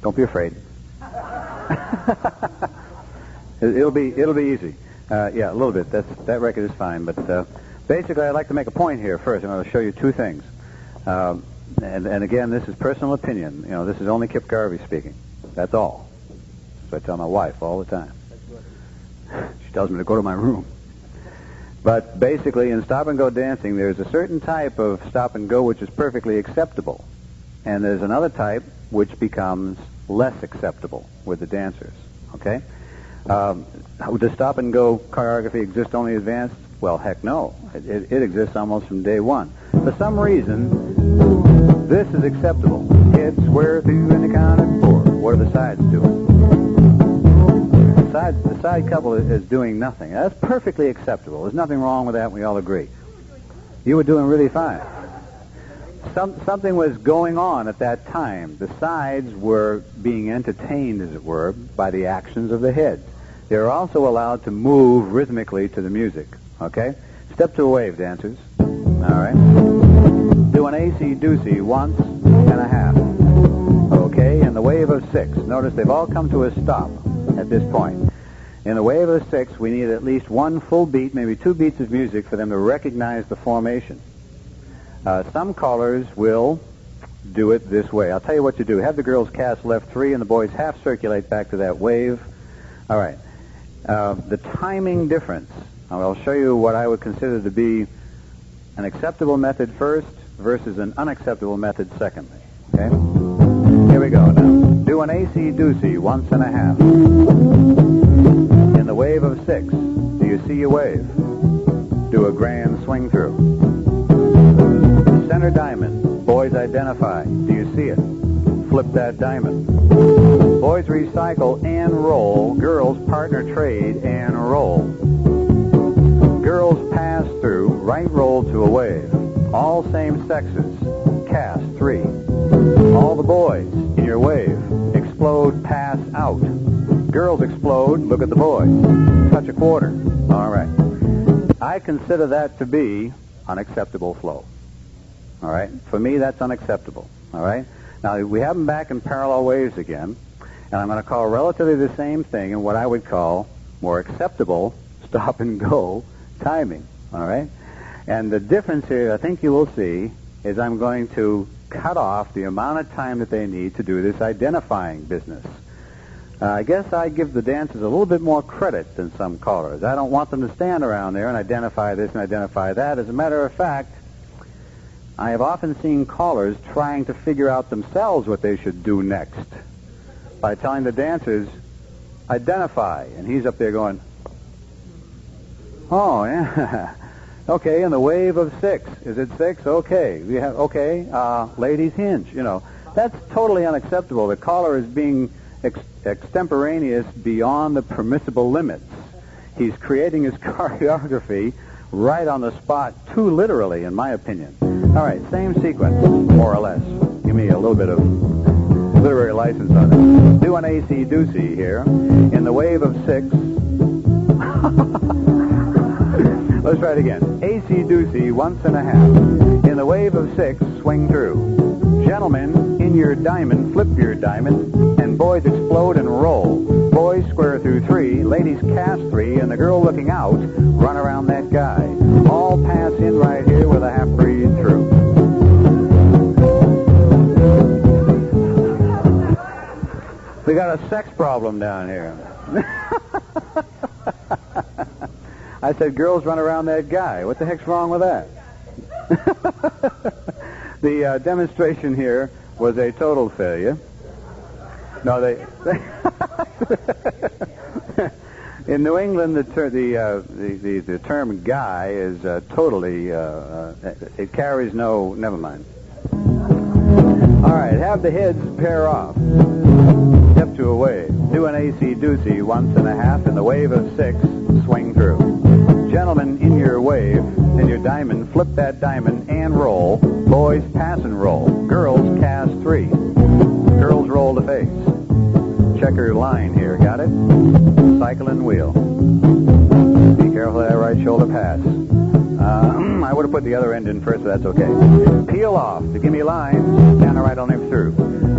Don't be afraid. It'll be easy. Yeah, a little bit. That record is fine. But basically, I'd like to make a point here first. I'm going to show you two things. And again, this is personal opinion. You know, this is only Kip Garvey speaking. That's all. So I tell my wife all the time. She tells me to go to my room. But basically, in stop-and-go dancing, there's a certain type of stop-and-go which is perfectly acceptable. And there's another type which becomes less acceptable with the dancers. Okay? Does stop-and-go choreography exist only advanced? Well, heck no. It exists almost from day one. For some reason, this is acceptable. Head square through and the count of 4. What are the sides doing? The side couple is doing nothing. That's perfectly acceptable. There's nothing wrong with that. We all agree. You were doing really fine. Something was going on at that time. The sides were being entertained, as it were, by the actions of the head. They were also allowed to move rhythmically to the music. Okay? Step to a wave, dancers. All right? Do an AC-doocy once and a half. Okay? In the wave of 6. Notice they've all come to a stop at this point. In the wave of 6, we need at least one full beat, maybe 2 beats of music for them to recognize the formation. Some callers will do it this way. I'll tell you what you do. Have the girls cast left 3 and the boys half circulate back to that wave. All right. The timing difference. I'll show you what I would consider to be an acceptable method first versus an unacceptable method secondly. Okay? Here we go now. Do an AC-doocy once and a half. In the wave of 6, do you see a wave? Do a grand swing through. Center diamond. Boys identify. Do you see it? Flip that diamond. Boys recycle and roll. Girls partner trade and roll. Girls pass through. Right roll to a wave. All same sexes. Cast 3. All the boys in your wave. Explode, pass out. Girls explode. Look at the boys. Touch a quarter. All right. I consider that to be unacceptable flow. All right? For me, that's unacceptable. All right? Now, we have them back in parallel waves again, and I'm going to call relatively the same thing in what I would call more acceptable stop-and-go timing. All right? And the difference here, I think you will see, is I'm going to cut off the amount of time that they need to do this identifying business. I guess I give the dancers a little bit more credit than some callers. I don't want them to stand around there and identify this and identify that. As a matter of fact, I have often seen callers trying to figure out themselves what they should do next by telling the dancers, identify. And he's up there going, oh, yeah. Okay, in the wave of 6. Is it 6? Okay. We have, okay, ladies hinge. You know, that's totally unacceptable. The caller is being extemporaneous beyond the permissible limits. He's creating his choreography right on the spot, too literally, in my opinion. All right, same sequence, more or less. Give me a little bit of literary license on it. Do an AC-doocy here. In the wave of 6. Let's try it again. AC-doocy once and a half. In the wave of 6, swing through. Gentlemen, in your diamond, flip your diamond, and boys explode and roll. Boys square through 3, ladies cast 3, and the girl looking out, run around that guy. All pass in right here with a half breathe through. We got a sex problem down here. I said, girls run around that guy. What the heck's wrong with that? The demonstration here was a total failure. No, they in New England, the term guy is totally, it carries no, never mind. All right, have the heads pair off. Step to a wave. Do an AC-doocy once and a half. In the wave of 6, swing through. Gentlemen, in your wave, in your diamond, flip that diamond and roll. Boys, pass and roll. Girls, cast 3. Girls, roll to face. Checker line here, got it? Cycle and wheel. Be careful of that right shoulder pass. I would have put the other end in first, but that's okay. Peel off. To give me lines, stand the right left through.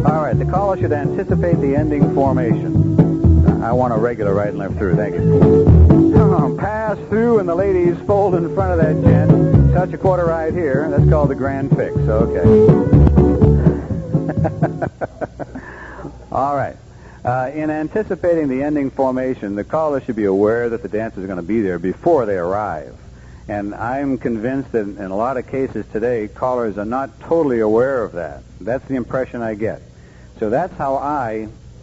All right, the caller should anticipate the ending formation. I want a regular right and left through. Thank you. Pass through, and the ladies fold in front of that gent. Touch a quarter right here. That's called the grand fix. Okay. All right. In anticipating the ending formation, the caller should be aware that the dancers are going to be there before they arrive. And I'm convinced that in a lot of cases today, callers are not totally aware of that. That's the impression I get. So that's how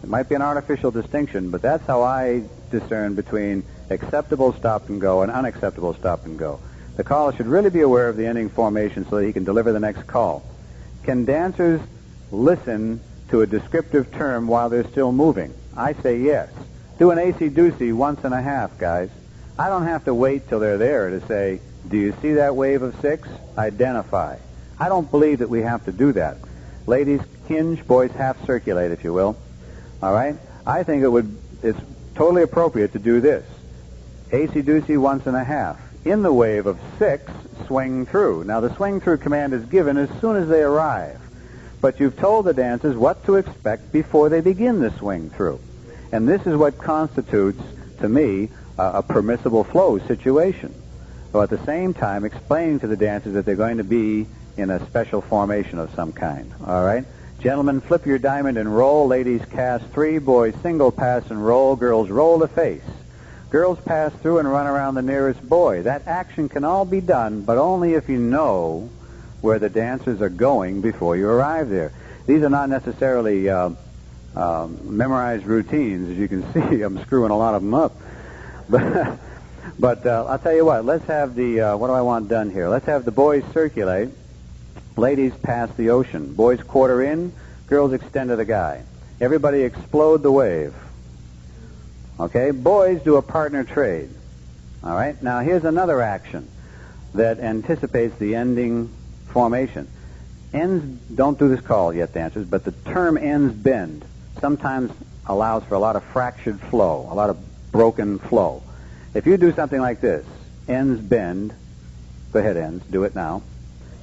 it might be an artificial distinction, but that's how I discern between acceptable stop and go and unacceptable stop and go. The caller should really be aware of the ending formation so that he can deliver the next call. Can dancers listen to a descriptive term while they're still moving? I say yes. Do an AC-doocy once and a half, guys. I don't have to wait till they're there to say, do you see that wave of 6? Identify. I don't believe that we have to do that. Ladies, hinge, boys, half circulate, if you will. All right? I think it's totally appropriate to do this. AC-doocy once and a half. In the wave of 6, swing through. Now, the swing through command is given as soon as they arrive. But you've told the dancers what to expect before they begin the swing through. And this is what constitutes, to me, a permissible flow situation. So at the same time, explaining to the dancers that they're going to be in a special formation of some kind. All right? Gentlemen, flip your diamond and roll. Ladies, cast 3. Boys, single pass and roll. Girls, roll the face. Girls pass through and run around the nearest boy. That action can all be done, but only if you know where the dancers are going before you arrive there. These are not necessarily memorized routines. As you can see, I'm screwing a lot of them up. But I'll tell you what. Let's have what do I want done here? Let's have the boys circulate. Ladies pass the ocean. Boys quarter in. Girls extend to the guy. Everybody explode the wave. Okay? Boys do a partner trade. All right? Now, here's another action that anticipates the ending formation. Ends, don't do this call yet, dancers, but the term ends bend sometimes allows for a lot of fractured flow, a lot of broken flow. If you do something like this, ends bend, go ahead, ends, do it now.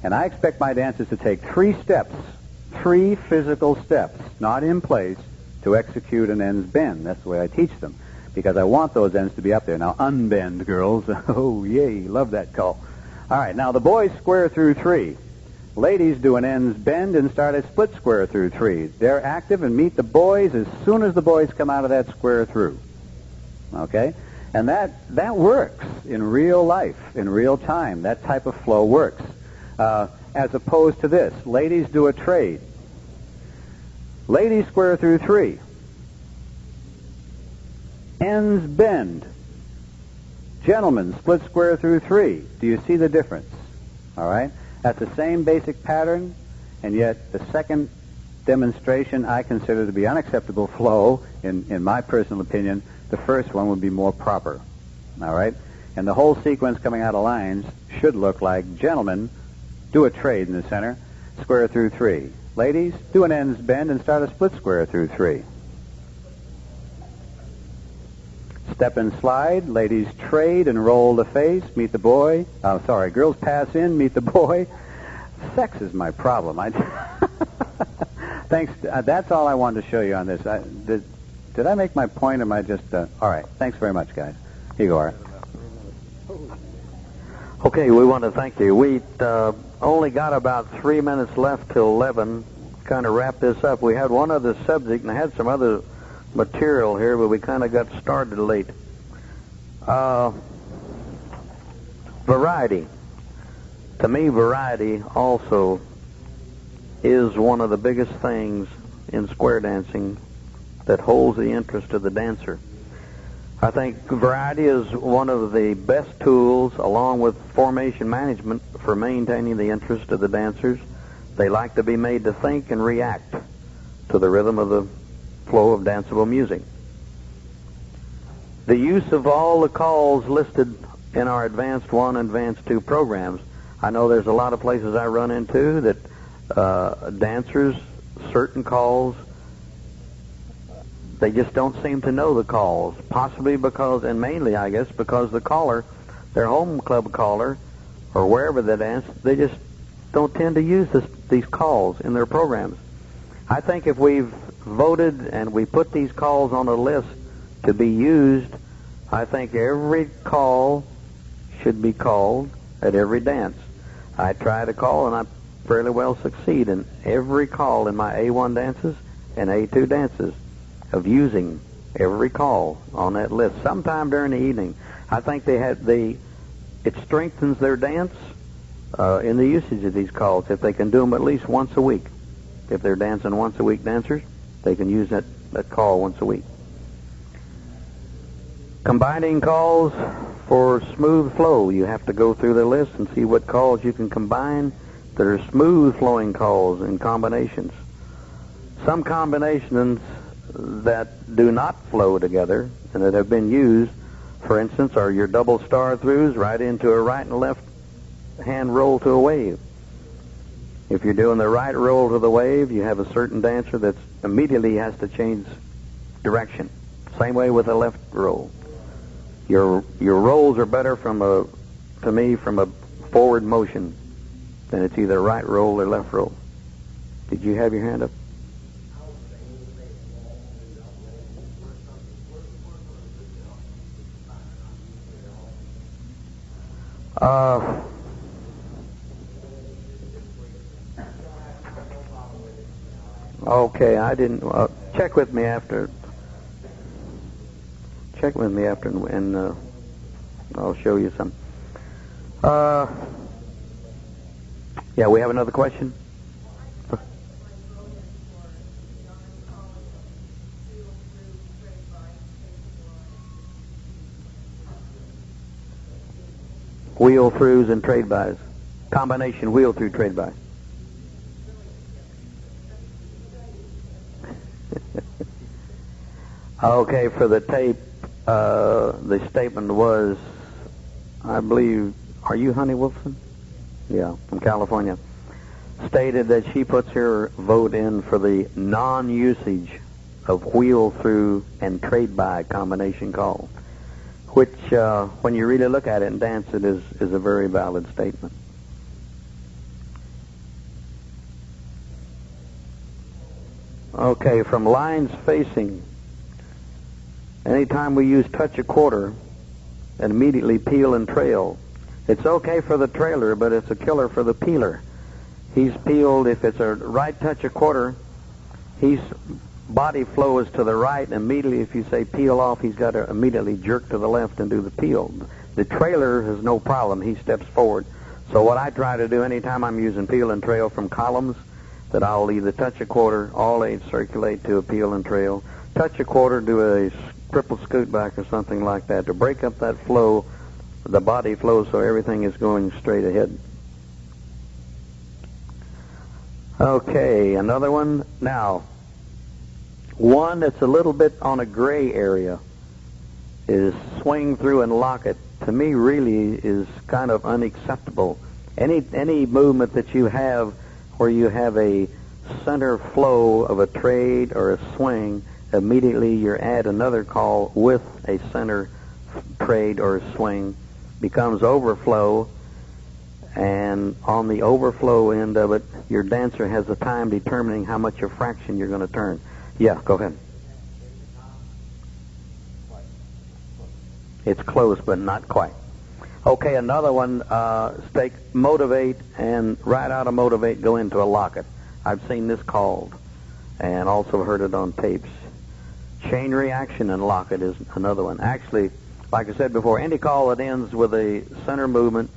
And I expect my dancers to take 3 steps, 3 physical steps, not in place, to execute an ends bend. That's the way I teach them, because I want those ends to be up there. Now, unbend, girls. Oh, yay, love that call. All right, now the boys square through 3. Ladies do an ends bend and start a split square through 3. They're active and meet the boys as soon as the boys come out of that square through. Okay? And that works in real life, in real time. That type of flow works. As opposed to this. Ladies do a trade. Ladies square through 3. Ends bend. Gentlemen, split square through 3. Do you see the difference? All right? That's the same basic pattern, and yet the second demonstration I consider to be unacceptable flow, in my personal opinion. The first one would be more proper. All right? And the whole sequence coming out of lines should look like, gentlemen, do a trade in the center, square through 3. Ladies, do an ends bend and start a split square through 3. Step and slide. Ladies trade and roll the face. Meet the boy. Girls pass in, meet the boy. Sex is my problem. Thanks. That's all I wanted to show you on this. Did I make my point? Or am I just... all right. Thanks very much, guys. Here you go, Art. Okay, we want to thank you. We only got about 3 minutes left till 11. Kind of wrap this up. We had one other subject, and I had some other material here, but we kind of got started late. Variety. To me, variety also is one of the biggest things in square dancing that holds the interest of the dancer. I think variety is one of the best tools, along with formation management, for maintaining the interest of the dancers. They like to be made to think and react to the rhythm of the flow of danceable music. The use of all the calls listed in our Advanced 1 and Advanced 2 programs. I know there's a lot of places I run into that dancers, certain calls, they just don't seem to know the calls, possibly because, and mainly I guess, because the caller, their home club caller, or wherever they dance, they just don't tend to use these calls in their programs. I think if we've voted and we put these calls on a list to be used, I think every call should be called at every dance. I try to call, and I fairly well succeed in every call in my A1 dances and A2 dances of using every call on that list sometime during the evening. I think it strengthens their dance in the usage of these calls if they can do them at least once a week. If they're dancing once a week dancers, they can use that call once a week. Combining calls for smooth flow. You have to go through the list and see what calls you can combine that are smooth flowing calls and combinations. Some combinations that do not flow together and that have been used, for instance, are your double star throughs right into a right and left hand roll to a wave. If you're doing the right roll to the wave, you have a certain dancer that immediately has to change direction. Same way with the left roll. Your rolls are better from a forward motion than it's either right roll or left roll. Did you have your hand up? Okay, I didn't. Check with me after. Check with me after, and I'll show you some. Yeah, we have another question. Wheel throughs and trade buys. Combination wheel through trade buy. Okay, for the tape, the statement was, I believe, are you Honey Wolfson? Yeah, from California. Stated that she puts her vote in for the non-usage of wheel through and trade buy combination call, which, when you really look at it and dance it, is a very valid statement. Okay, from lines facing. Anytime we use touch a quarter and immediately peel and trail, it's okay for the trailer, but it's a killer for the peeler. He's peeled, if it's a right touch a quarter, his body flow is to the right. Immediately, if you say peel off, he's got to immediately jerk to the left and do the peel. The trailer has no problem. He steps forward. So what I try to do anytime I'm using peel and trail from columns, that I'll either touch a quarter, all eight circulate to a peel and trail, touch a quarter, do a triple scoot back or something like that to break up that flow, the body flow, so everything is going straight ahead. Okay, another one. Now, one that's a little bit on a gray area is swing through and lock it. To me, really is kind of unacceptable. Any movement that you have where you have a center flow of a trade or a swing, immediately you add another call with a center trade or swing, becomes overflow, and on the overflow end of it, your dancer has a time determining how much a fraction you're going to turn. Yeah, go ahead. It's close, but not quite. Okay, another one, take motivate, and right out of motivate, go into a locket. I've seen this called, and also heard it on tapes. Chain reaction and locket is another one. Actually, like I said before, any call that ends with a center movement,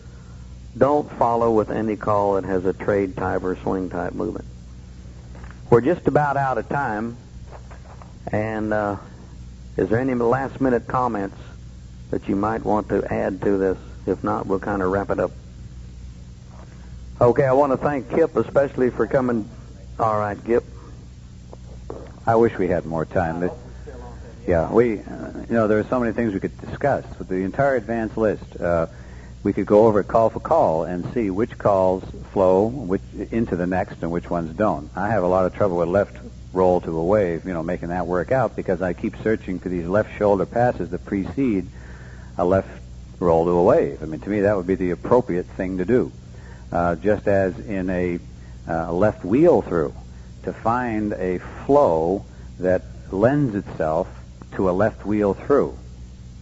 don't follow with any call that has a trade type or swing type movement. We're just about out of time, and is there any last minute comments that you might want to add to this? If not, we'll kind of wrap it up. Okay, I want to thank Kip especially for coming. All right, Kip. I wish we had more time. But yeah, there are so many things we could discuss with the entire advanced list. We could go over it call for call and see which calls flow into the next and which ones don't. I have a lot of trouble with left roll to a wave, making that work out because I keep searching for these left shoulder passes that precede a left roll to a wave. I mean, to me, that would be the appropriate thing to do. Just as in a left wheel through, to find a flow that lends itself to a left wheel through.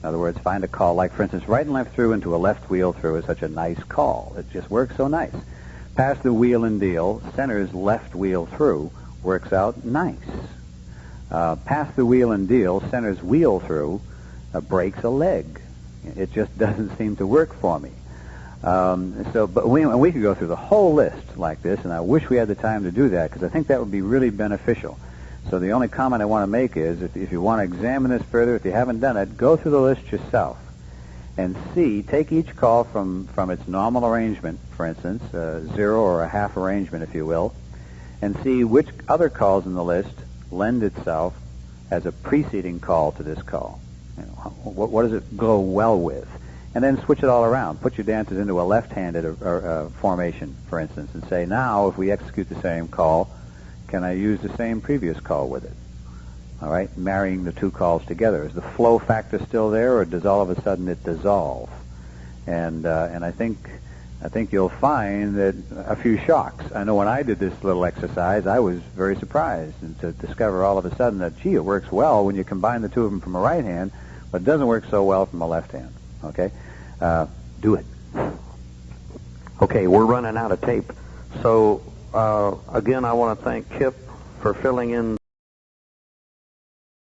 In other words, find a call, like, for instance, right and left through into a left wheel through is such a nice call. It just works so nice. Pass the wheel and deal, centers left wheel through, works out nice. Pass the wheel and deal, centers wheel through, breaks a leg. It just doesn't seem to work for me. But we could go through the whole list like this, and I wish we had the time to do that, because I think that would be really beneficial. So the only comment I want to make is, if you want to examine this further, if you haven't done it, go through the list yourself and see, take each call from its normal arrangement, for instance, zero or a half arrangement, if you will, and see which other calls in the list lend itself as a preceding call to this call. You know, what does it go well with? And then switch it all around. Put your dances into a left-handed formation, for instance, and say, now, if we execute the same call, can I use the same previous call with it? All right, marrying the two calls together. Is the flow factor still there, or does all of a sudden it dissolve? And I think you'll find that a few shocks. I know when I did this little exercise, I was very surprised to discover all of a sudden that, gee, it works well when you combine the two of them from a right hand, but it doesn't work so well from a left hand. Okay? Do it. Okay, we're running out of tape. So, again, I want to thank Kip for filling in